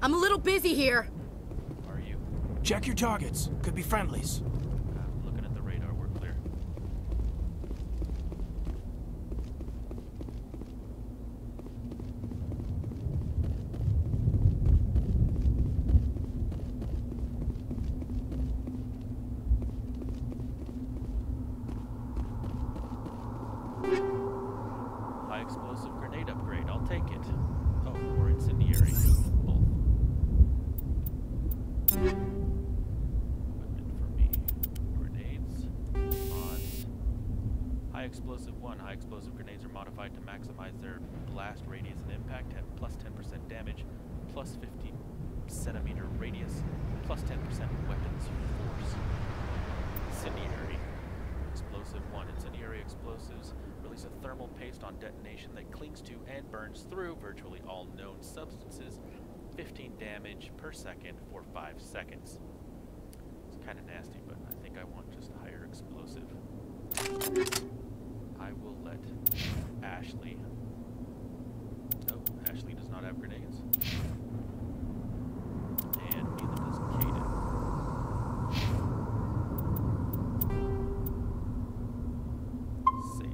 I'm a little busy here.
Are you?
Check your targets. Could be friendlies.
Looking at the radar, we're clear. explosive 1. High explosive grenades are modified to maximize their blast radius and impact, plus 10% damage, plus 50 centimeter radius, plus 10% weapons force. Incendiary. Explosive 1. Incendiary explosives release a thermal paste on detonation that clings to and burns through virtually all known substances. 15 damage per second for 5 seconds. It's kind of nasty, but I think I want just a higher explosive. I will let Ashley. Oh, Ashley does not have grenades. And neither does Kaden. Save.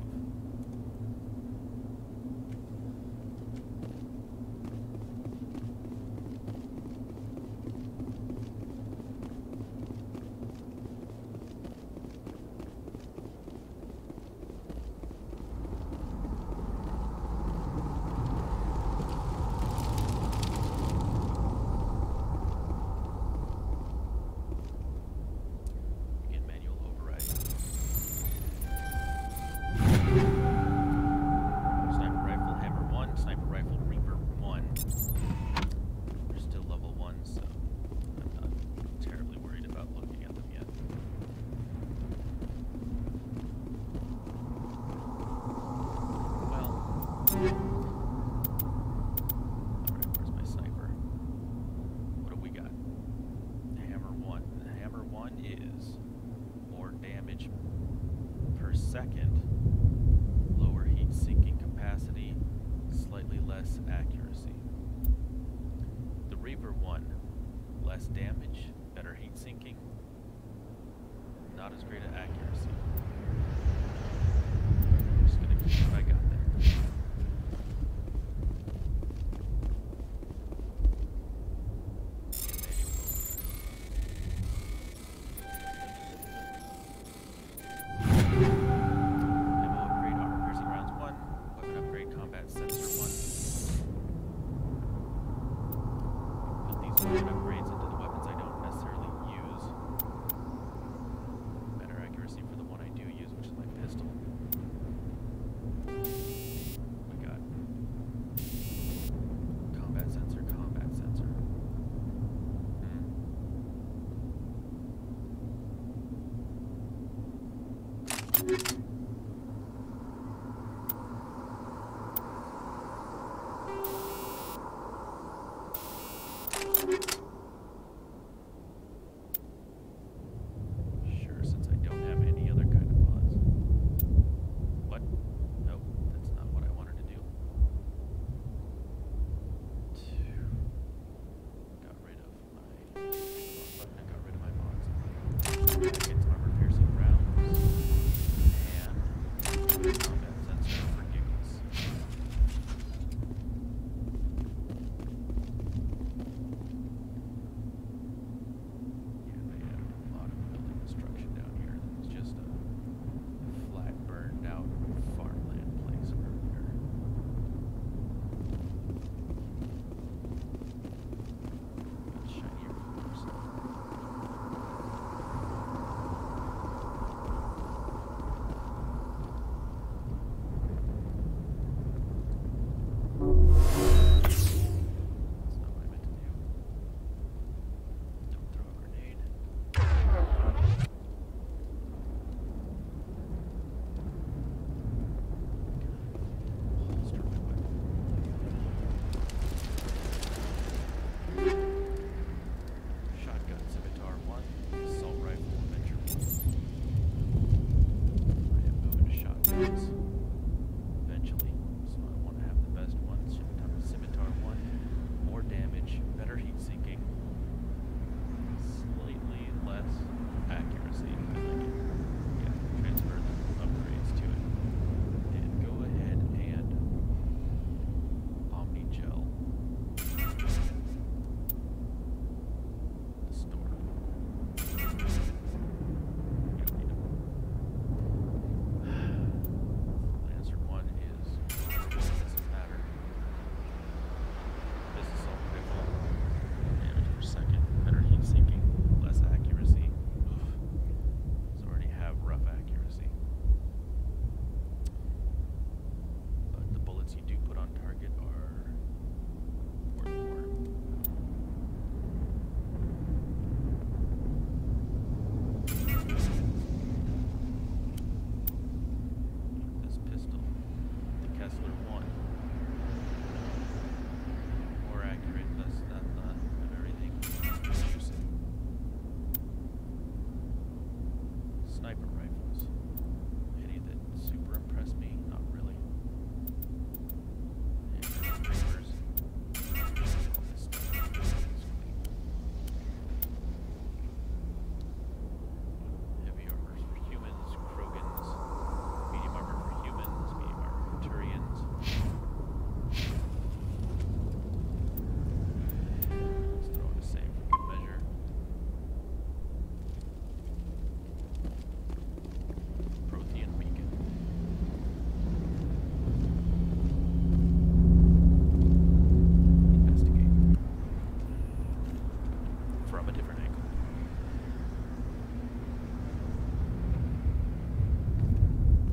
Second, lower heat sinking capacity, slightly less accuracy. The Reaper 1, less damage, better heat sinking, not as great an accuracy. I'm just gonna keep what I got there. Upgrades into the weapons I don't necessarily use. Better accuracy for the one I do use, which is my pistol. We got combat sensor, combat sensor. Sure, since I don't have any other kind of mods. What? Nope, that's not what I wanted to do. Got rid of my button, I got rid of my mods. It's armor piercing rounds and combat sensor for giggles.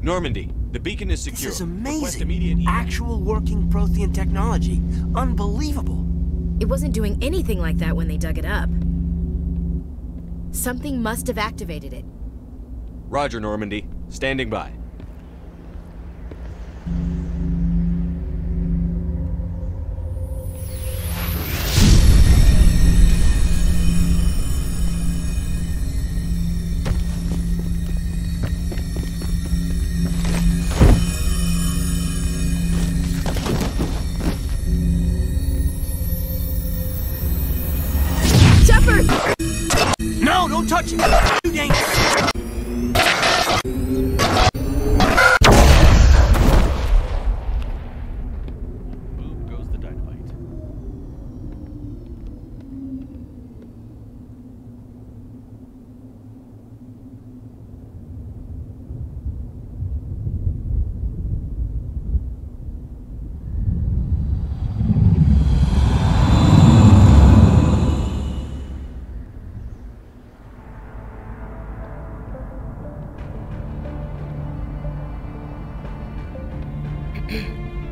Normandy, the beacon is secure.
This is
Request
amazing.
immediate
Actual working Prothean technology. Unbelievable.
It wasn't doing anything like that when they dug it up. Something must have activated it.
Roger, Normandy. Standing by.
No, don't touch it! Too dangerous!
Boom goes the dynamite.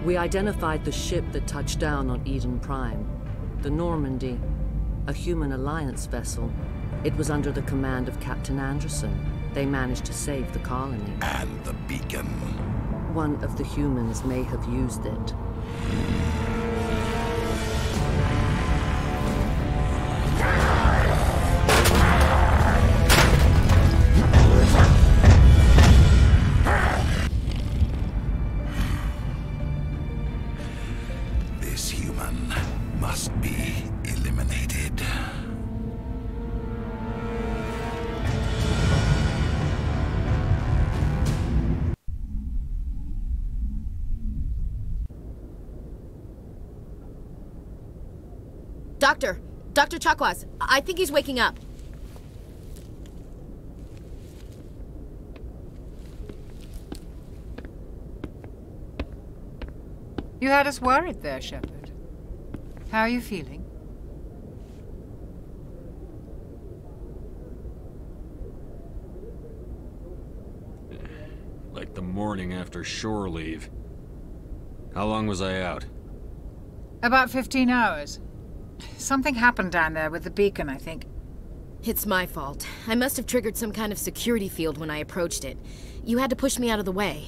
We identified the ship that touched down on Eden Prime. The Normandy, a human alliance vessel. It was under the command of Captain Anderson. They managed to save the colony.
And the beacon.
One of the humans may have used it.
This human must be eliminated.
Dr. Chakwas, I think he's waking up.
You had us worried there, Shepard. How are you feeling?
Like the morning after shore leave. How long was I out?
About 15 hours. Something happened down there with the beacon, I think.
It's my fault. I must have triggered some kind of security field when I approached it. You had to push me out of the way.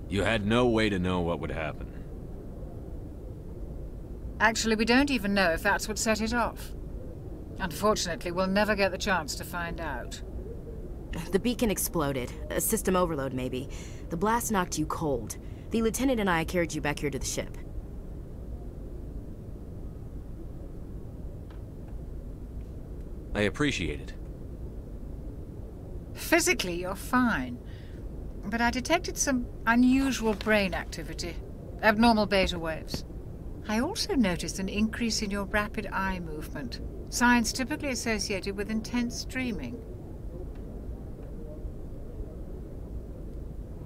You had no way to know what would happen.
Actually, we don't even know if that's what set it off. Unfortunately, we'll never get the chance to find out.
The beacon exploded. A system overload, maybe. The blast knocked you cold. The lieutenant and I carried you back here to the ship.
I appreciate it.
Physically, you're fine. But I detected some unusual brain activity. Abnormal beta waves. I also noticed an increase in your rapid eye movement. Signs typically associated with intense dreaming.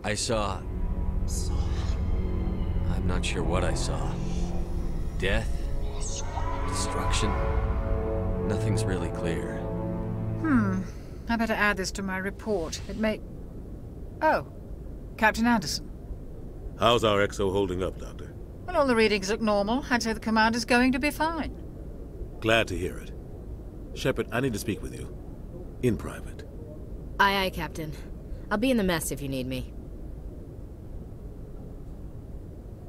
I saw... I'm not sure what I saw. Death? Destruction? Nothing's really clear.
I better add this to my report. It may... Oh, Captain Anderson.
How's our XO holding up, Doctor?
Well, all the readings look normal. I'd say the commander's going to be fine.
Glad to hear it. Shepard, I need to speak with you. In private.
Aye, aye, Captain. I'll be in the mess if you need me.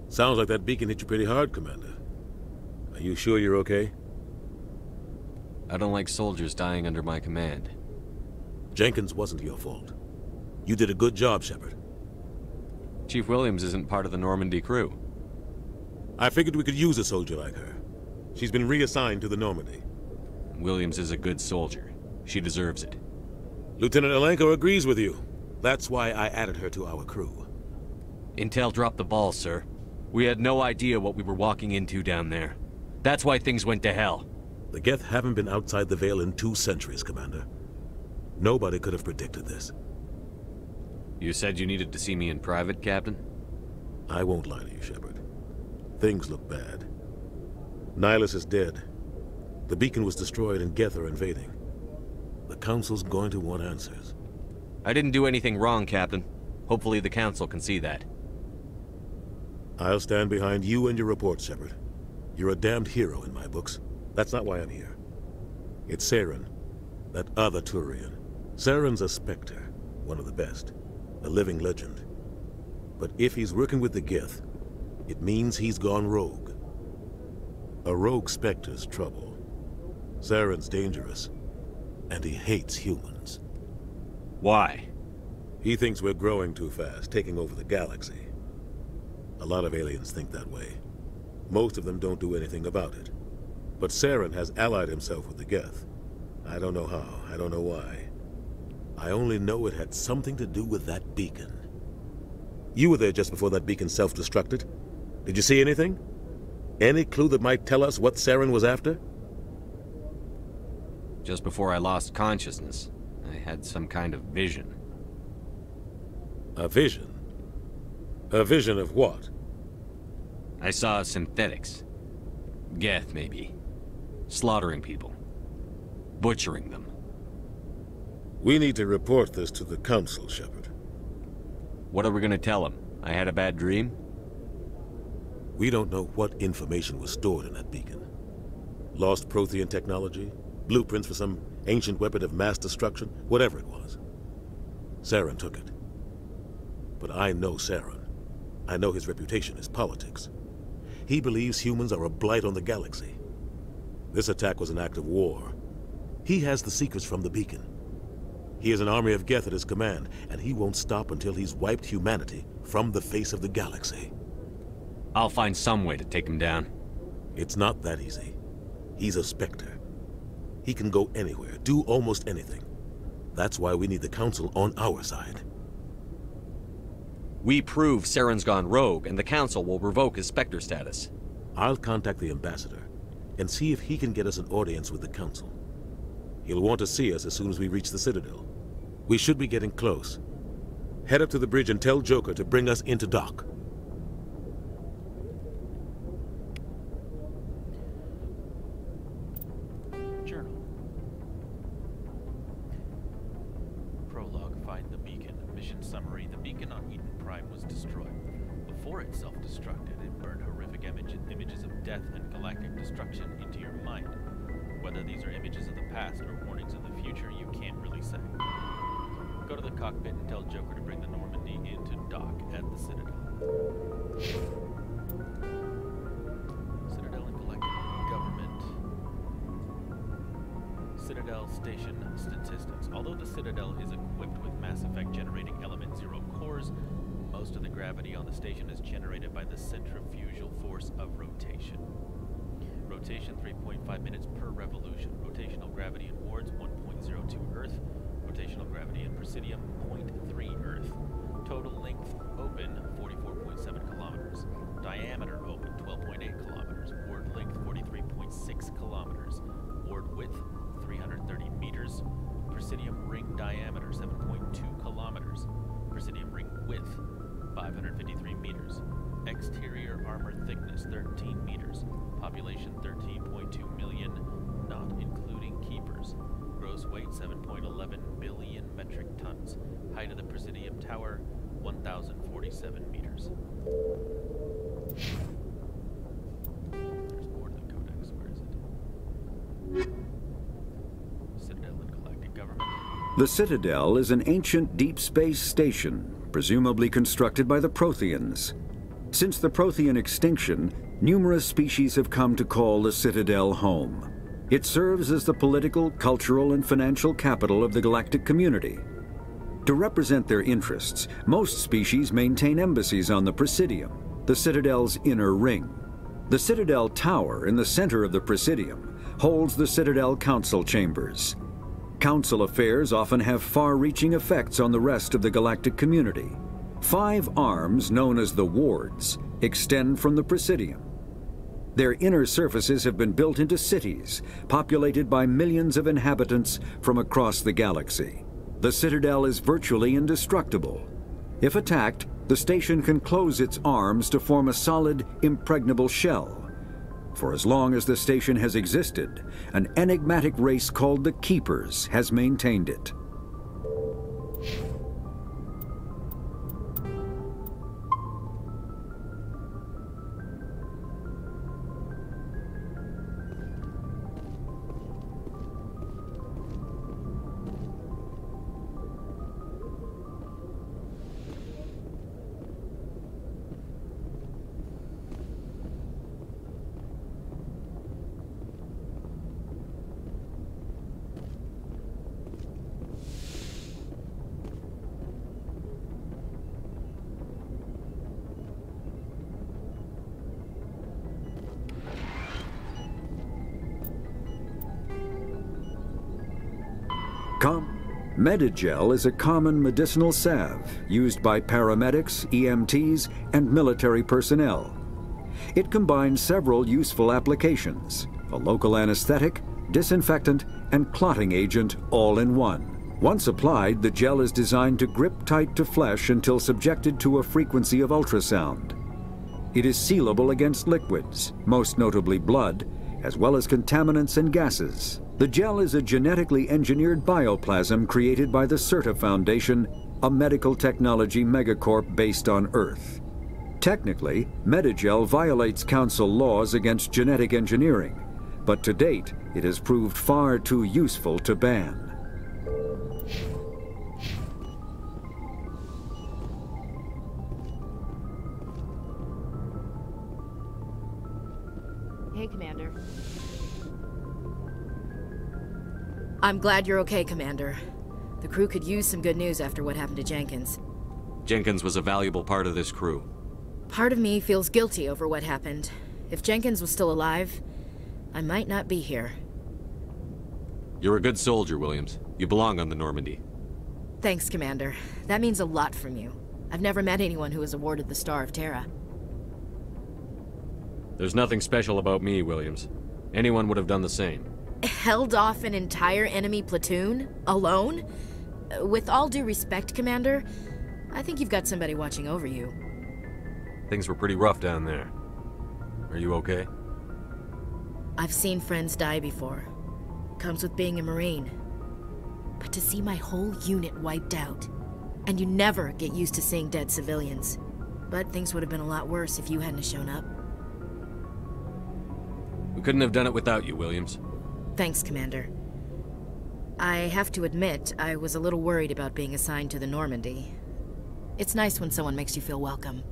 Sounds like that beacon hit you pretty hard, Commander. Are you sure you're okay?
I don't like soldiers dying under my command.
Jenkins wasn't your fault. You did a good job, Shepard.
Chief Williams isn't part of the Normandy crew.
I figured we could use a soldier like her. She's been reassigned to the Normandy.
Williams is a good soldier. She deserves it.
Lieutenant Alenko agrees with you. That's why I added her to our crew.
Intel dropped the ball, sir. We had no idea what we were walking into down there. That's why things went to hell.
The Geth haven't been outside the Veil in 2 centuries, Commander. Nobody could have predicted this.
You said you needed to see me in private, Captain?
I won't lie to you, Shepard. Things look bad. Nihilus is dead. The beacon was destroyed and Geth are invading. The Council's going to want answers.
I didn't do anything wrong, Captain. Hopefully the Council can see that.
I'll stand behind you and your report, Shepard. You're a damned hero in my books. That's not why I'm here. It's Saren, that other Turian. Saren's a Spectre, one of the best, a living legend. But if he's working with the Geth, it means he's gone rogue. A rogue Spectre's trouble. Saren's dangerous, and he hates humans.
Why?
He thinks we're growing too fast, taking over the galaxy. A lot of aliens think that way. Most of them don't do anything about it. But Saren has allied himself with the Geth. I don't know how, I don't know why. I only know it had something to do with that beacon. You were there just before that beacon self-destructed. Did you see anything? Any clue that might tell us what Saren was after?
Just before I lost consciousness, I had some kind of vision.
A vision? A vision of what?
I saw synthetics. Geth, maybe. Slaughtering people. Butchering them.
We need to report this to the Council, Shepard.
What are we gonna tell them? I had a bad dream?
We don't know what information was stored in that beacon. Lost Prothean technology? Blueprints for some ancient weapon of mass destruction? Whatever it was. Saren took it. But I know Saren. I know his reputation is politics. He believes humans are a blight on the galaxy. This attack was an act of war. He has the secrets from the beacon. He has an army of Geth at his command, and he won't stop until he's wiped humanity from the face of the galaxy.
I'll find some way to take him down.
It's not that easy. He's a Spectre. He can go anywhere, do almost anything. That's why we need the Council on our side.
We prove Saren's gone rogue, and the Council will revoke his Spectre status.
I'll contact the Ambassador, and see if he can get us an audience with the Council. He'll want to see us as soon as we reach the Citadel. We should be getting close. Head up to the bridge and tell Joker to bring us into dock.
Journal. Prologue, find the beacon. Mission summary, the beacon on Eden Prime was destroyed. Before it self-destructed, it burned horrific images of death and galactic destruction into your mind. Whether these are images of the past or warnings of the future, you can't really say. Go to the cockpit and tell Joker to bring the Normandy into dock at the Citadel. Citadel and Galactic Government. Citadel Station Statistics. Although the Citadel is equipped with Mass Effect generating element 0 cores, most of the gravity on the station is generated by the centrifugal force of rotation. Rotation 3.5 minutes per revolution. Rotational gravity in wards 1.02 Earth. Rotational gravity in Presidium 0.3 Earth. Total length open 44.7 kilometers. Diameter open 12.8 kilometers. Ward length 43.6 kilometers. Ward width 330 meters. Presidium ring diameter 7.2 kilometers. Presidium ring width 553 meters. Exterior armor thickness 13 meters. Population 13.2 million, not including keepers. Gross weight 7.11 billion metric tons. Height of the Presidium Tower 1,047 meters. There's more to the Codex. Where is it? Citadel and Galactic Government.
The Citadel is an ancient deep space station, presumably constructed by the Protheans. Since the Prothean extinction, numerous species have come to call the Citadel home. It serves as the political, cultural, and financial capital of the galactic community. To represent their interests, most species maintain embassies on the Presidium, the Citadel's inner ring. The Citadel Tower in the center of the Presidium holds the Citadel Council chambers. Council affairs often have far-reaching effects on the rest of the galactic community. 5 arms, known as the wards, extend from the Presidium. Their inner surfaces have been built into cities, populated by millions of inhabitants from across the galaxy. The Citadel is virtually indestructible. If attacked, the station can close its arms to form a solid, impregnable shell. For as long as the station has existed, an enigmatic race called the Keepers has maintained it. Medigel is a common medicinal salve used by paramedics, EMTs, and military personnel. It combines several useful applications: a local anesthetic, disinfectant, and clotting agent all in one. Once applied, the gel is designed to grip tight to flesh until subjected to a frequency of ultrasound. It is sealable against liquids, most notably blood, as well as contaminants and gases. The gel is a genetically engineered bioplasm created by the CERTA Foundation, a medical technology megacorp based on Earth. Technically, Medigel violates Council laws against genetic engineering, but to date, it has proved far too useful to ban.
Hey, Commander. I'm glad you're okay, Commander. The crew could use some good news after what happened to Jenkins.
Jenkins was a valuable part of this crew.
Part of me feels guilty over what happened. If Jenkins was still alive, I might not be here.
You're a good soldier, Williams. You belong on the Normandy.
Thanks, Commander. That means a lot from you. I've never met anyone who was awarded the Star of Terra.
There's nothing special about me, Williams. Anyone would have done the same.
Held off an entire enemy platoon? Alone? With all due respect, Commander, I think you've got somebody watching over you.
Things were pretty rough down there. Are you okay?
I've seen friends die before. Comes with being a Marine. But to see my whole unit wiped out, and you never get used to seeing dead civilians. But things would have been a lot worse if you hadn't shown up.
We couldn't have done it without you, Williams.
Thanks, Commander. I have to admit, I was a little worried about being assigned to the Normandy. It's nice when someone makes you feel welcome.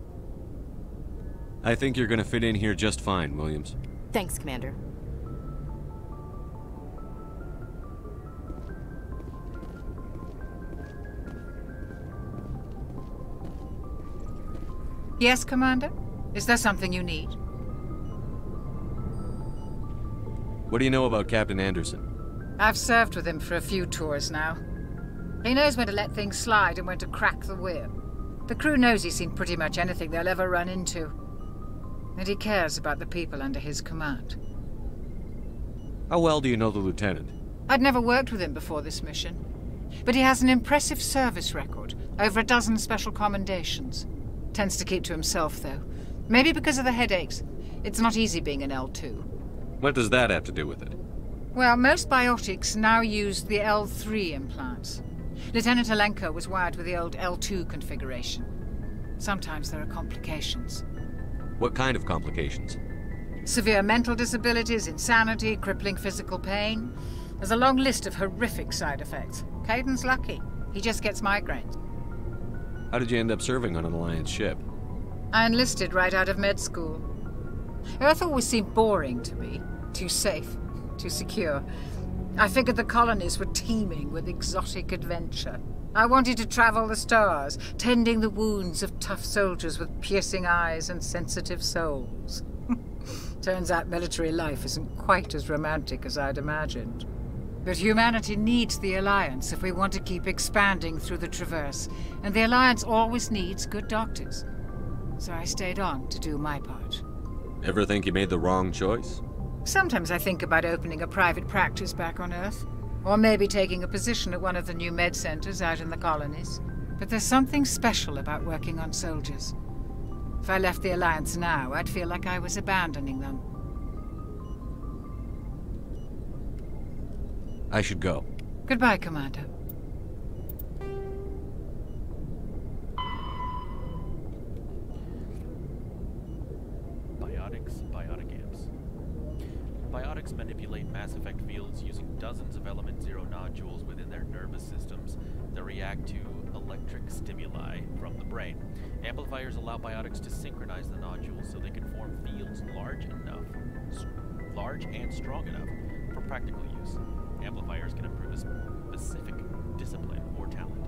I think you're gonna fit in here just fine, Williams.
Thanks, Commander.
Yes, Commander? Is there something you need?
What do you know about Captain Anderson?
I've served with him for a few tours now. He knows when to let things slide and when to crack the whip. The crew knows he's seen pretty much anything they'll ever run into. And he cares about the people under his command.
How well do you know the lieutenant?
I'd never worked with him before this mission. But he has an impressive service record, over a dozen special commendations. Tends to keep to himself, though. Maybe because of the headaches. It's not easy being an L2.
What does that have to do with it?
Well, most biotics now use the L3 implants. Lieutenant Alenko was wired with the old L2 configuration. Sometimes there are complications.
What kind of complications?
Severe mental disabilities, insanity, crippling physical pain. There's a long list of horrific side effects. Caden's lucky. He just gets migraines.
How did you end up serving on an Alliance ship?
I enlisted right out of med school. Earth always seemed boring to me. Too safe, too secure. I figured the colonies were teeming with exotic adventure. I wanted to travel the stars, tending the wounds of tough soldiers with piercing eyes and sensitive souls. Turns out military life isn't quite as romantic as I'd imagined. But humanity needs the Alliance if we want to keep expanding through the Traverse, and the Alliance always needs good doctors. So I stayed on to do my part.
Ever think you made the wrong choice?
Sometimes I think about opening a private practice back on Earth, or maybe taking a position at one of the new med centers out in the colonies. But there's something special about working on soldiers. If I left the Alliance now, I'd feel like I was abandoning them.
I should go.
Goodbye, Commander.
Biotics manipulate Mass Effect fields using dozens of Element Zero nodules within their nervous systems that react to electric stimuli from the brain. Amplifiers allow biotics to synchronize the nodules so they can form fields large and strong enough for practical use. Amplifiers can improve a specific discipline or talent.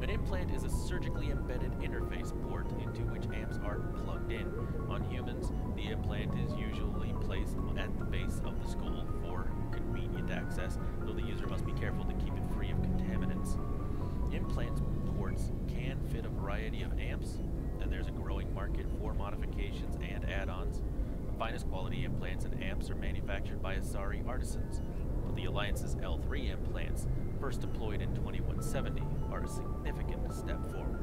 An implant is a surgically embedded interface port into which amps are plugged in. On humans, the implant is usually placed at the base of the skull for convenient access, though the user must be careful to keep it free of contaminants. fit a variety of amps, and there's a growing market for modifications and add-ons. The finest quality implants and amps are manufactured by Asari artisans, but the Alliance's L3 implants, first deployed in 2170, are a significant step forward.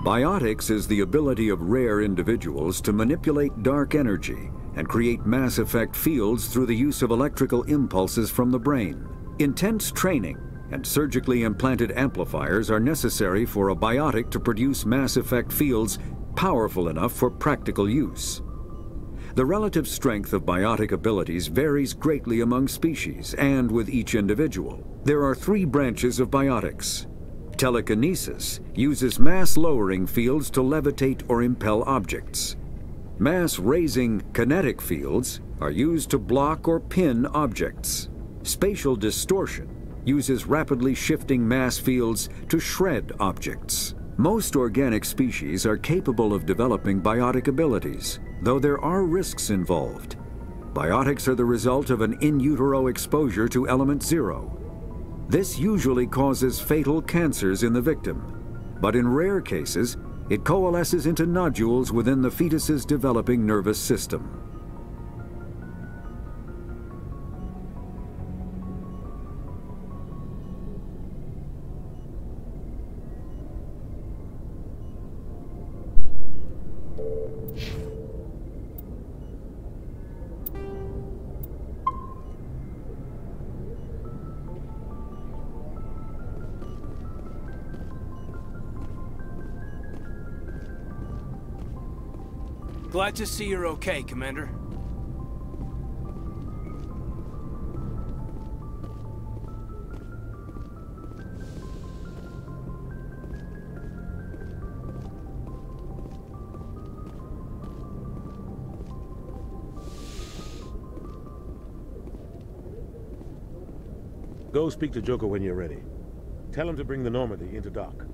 Biotics is the ability of rare individuals to manipulate dark energy and create mass effect fields through the use of electrical impulses from the brain. Intense training and surgically implanted amplifiers are necessary for a biotic to produce mass effect fields powerful enough for practical use. The relative strength of biotic abilities varies greatly among species and with each individual. There are 3 branches of biotics. Telekinesis uses mass-lowering fields to levitate or impel objects. Mass-raising kinetic fields are used to block or pin objects. Spatial distortion uses rapidly shifting mass fields to shred objects. Most organic species are capable of developing biotic abilities, though there are risks involved. Biotics are the result of an in utero exposure to element 0. This usually causes fatal cancers in the victim, but in rare cases, it coalesces into nodules within the fetus's developing nervous system.
Glad to see you're okay, Commander.
Go speak to Joker when you're ready. Tell him to bring the Normandy into dock.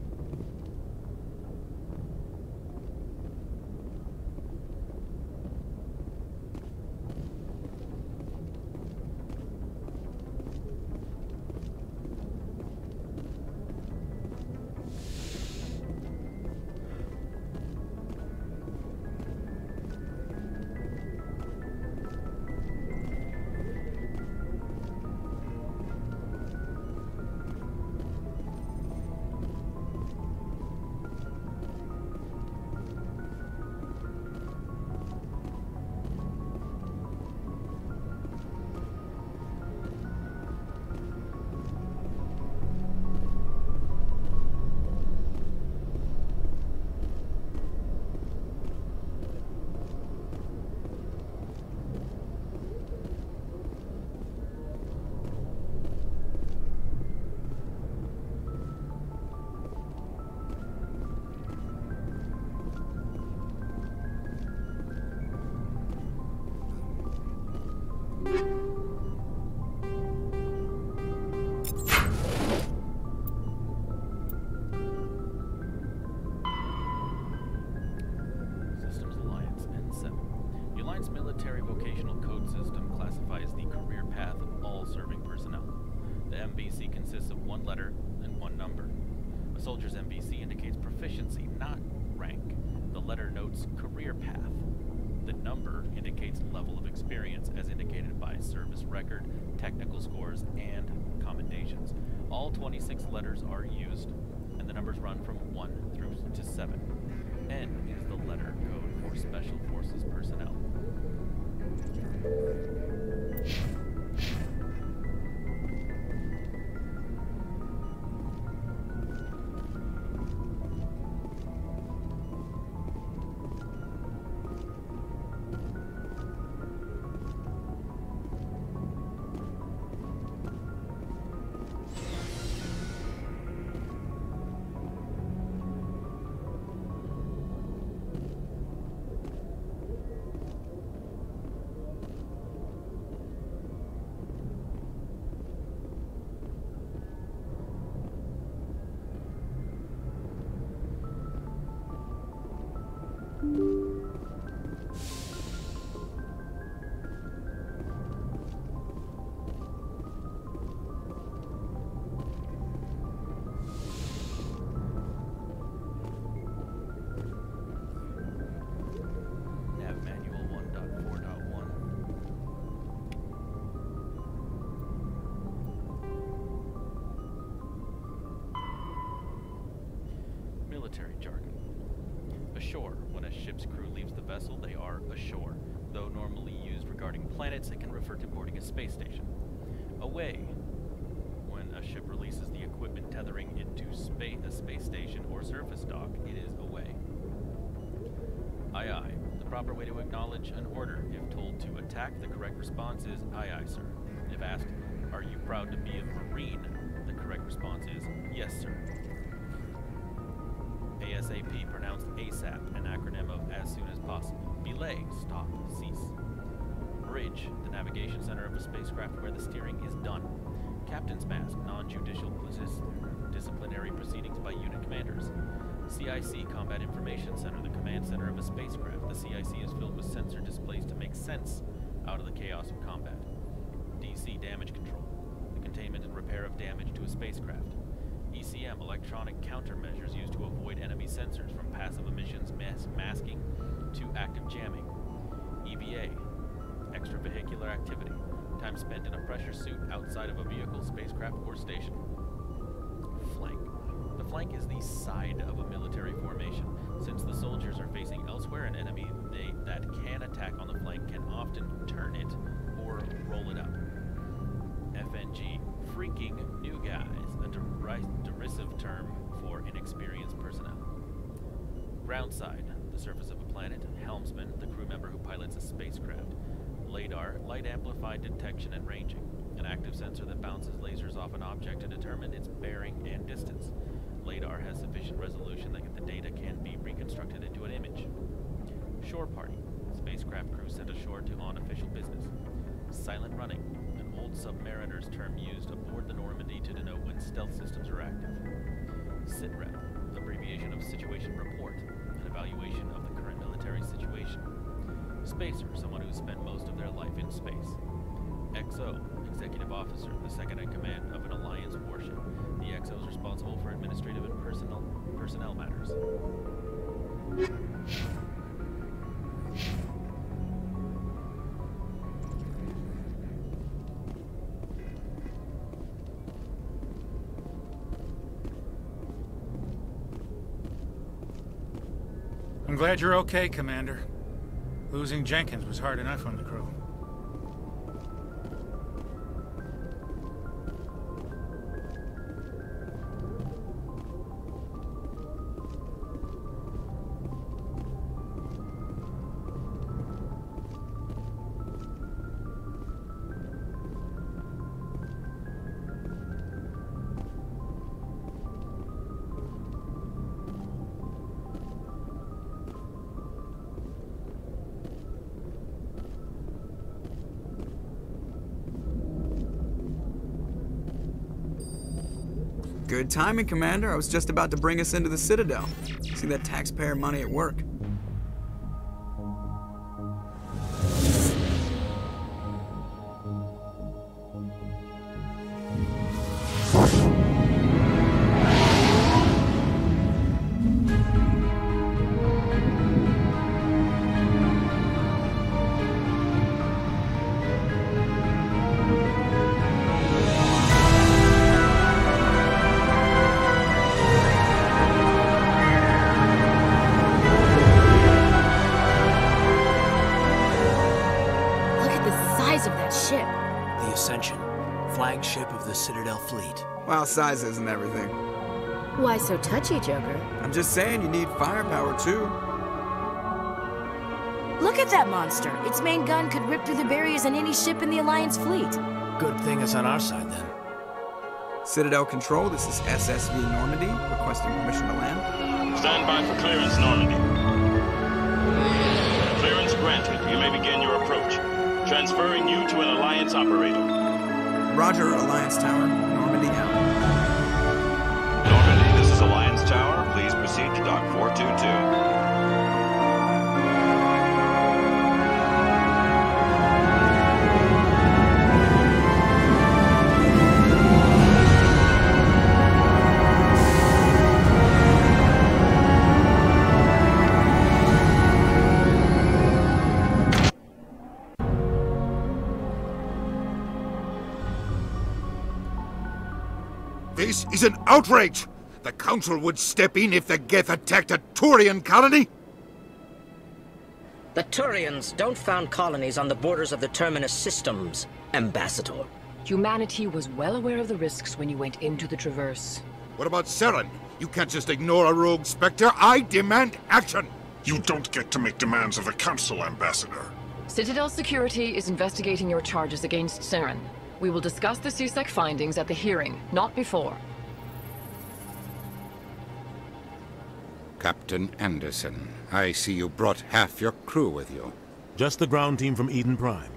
Soldier's MVC indicates proficiency, not rank. The letter notes career path. The number indicates level of experience, as indicated by service record, technical scores, and commendations. All 26 letters are used, and the numbers run from 1 through to 7. N is the letter code for Special Forces personnel. ashore. When a ship's crew leaves the vessel, they are ashore. Though normally used regarding planets, it can refer to boarding a space station. Away. When a ship releases the equipment tethering it to a space station or surface dock, it is away. Aye aye. The proper way to acknowledge an order. If told to attack, the correct response is aye aye, sir. If asked, are you proud to be a Marine? The correct response is yes, sir. ASAP, pronounced ASAP, an acronym of as soon as possible. Belay, stop, cease. Bridge, the navigation center of a spacecraft where the steering is done. Captain's mast, non-judicial disciplinary proceedings by unit commanders. CIC, Combat Information Center, the command center of a spacecraft. The CIC is filled with sensor displays to make sense out of the chaos of combat. DC, Damage Control, the containment and repair of damage to a spacecraft. ECM, electronic countermeasures used to avoid enemy sensors from passive emissions masking to active jamming. EVA, extravehicular activity, time spent in a pressure suit outside of a vehicle, spacecraft, or station. Flank. The flank is the side of a military formation. Since the soldiers are facing elsewhere, an enemy that can attack on the flank can often turn it or roll it up. FNG, freaking new guys, a derisive term for inexperienced personnel. Ground side, the surface of a planet. Helmsman, the crew member who pilots a spacecraft. LiDAR, light amplified detection and ranging, an active sensor that bounces lasers off an object to determine its bearing and distance. LiDAR has sufficient resolution that the data can be reconstructed into an image. Shore party, spacecraft crew sent ashore to on official business. Silent running, an old submariner's term used aboard the Normandy to denote when stealth systems are active. SITREP, abbreviation of Situation Report, an evaluation of the current military situation. Spacer, someone who spent most of their life in space. XO, Executive Officer, the second in command of an Alliance warship. The XO is responsible for administrative and personnel matters.
I'm glad you're okay, Commander. Losing Jenkins was hard enough on the crew.
Good timing, Commander. I was just about to bring us into the Citadel. See that taxpayer money at work.
Citadel fleet.
Well, size isn't everything.
Why so touchy, Joker?
I'm just saying you need firepower, too.
Look at that monster. Its main gun could rip through the barriers in any ship in the Alliance fleet.
Good thing it's on our side, then.
Citadel Control, this is SSV Normandy, requesting permission to land.
Stand by for clearance, Normandy. Clearance granted. You may begin your approach. Transferring you to an Alliance operator.
Roger, Alliance Tower. Normandy out.
Normandy, this is Alliance Tower. Please proceed to Dock 422.
This is an outrage! The Council would step in if the Geth attacked a Turian colony?
The Turians don't found colonies on the borders of the Terminus systems, Ambassador.
Humanity was well aware of the risks when you went into the Traverse.
What about Saren? You can't just ignore a rogue Spectre. I demand action!
You don't get to make demands of the Council, Ambassador.
Citadel Security is investigating your charges against Saren. We will discuss the CSEC findings at the hearing, not before.
Captain Anderson, I see you brought half your crew with you.
Just the ground team from Eden Prime,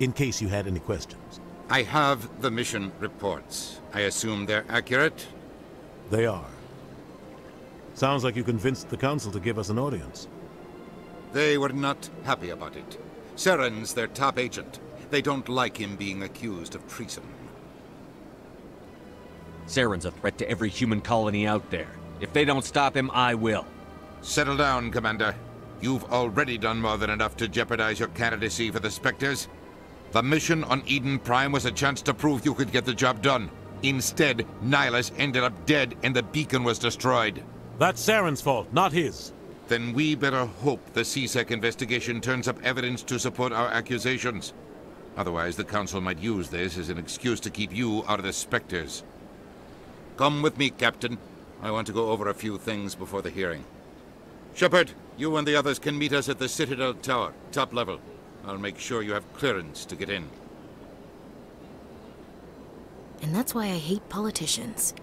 in case you had any questions.
I have the mission reports. I assume they're accurate?
They are. Sounds like you convinced the Council to give us an audience.
They were not happy about it. Saren's their top agent. They don't like him being accused of treason.
Saren's a threat to every human colony out there. If they don't stop him, I will.
Settle down, Commander. You've already done more than enough to jeopardize your candidacy for the Spectres. The mission on Eden Prime was a chance to prove you could get the job done. Instead, Nihilus ended up dead and the beacon was destroyed.
That's Saren's fault, not his.
Then we better hope the CSEC investigation turns up evidence to support our accusations. Otherwise, the Council might use this as an excuse to keep you out of the Spectres. Come with me, Captain. I want to go over a few things before the hearing. Shepard, you and the others can meet us at the Citadel Tower, top level. I'll make sure you have clearance to get in.
And that's why I hate politicians.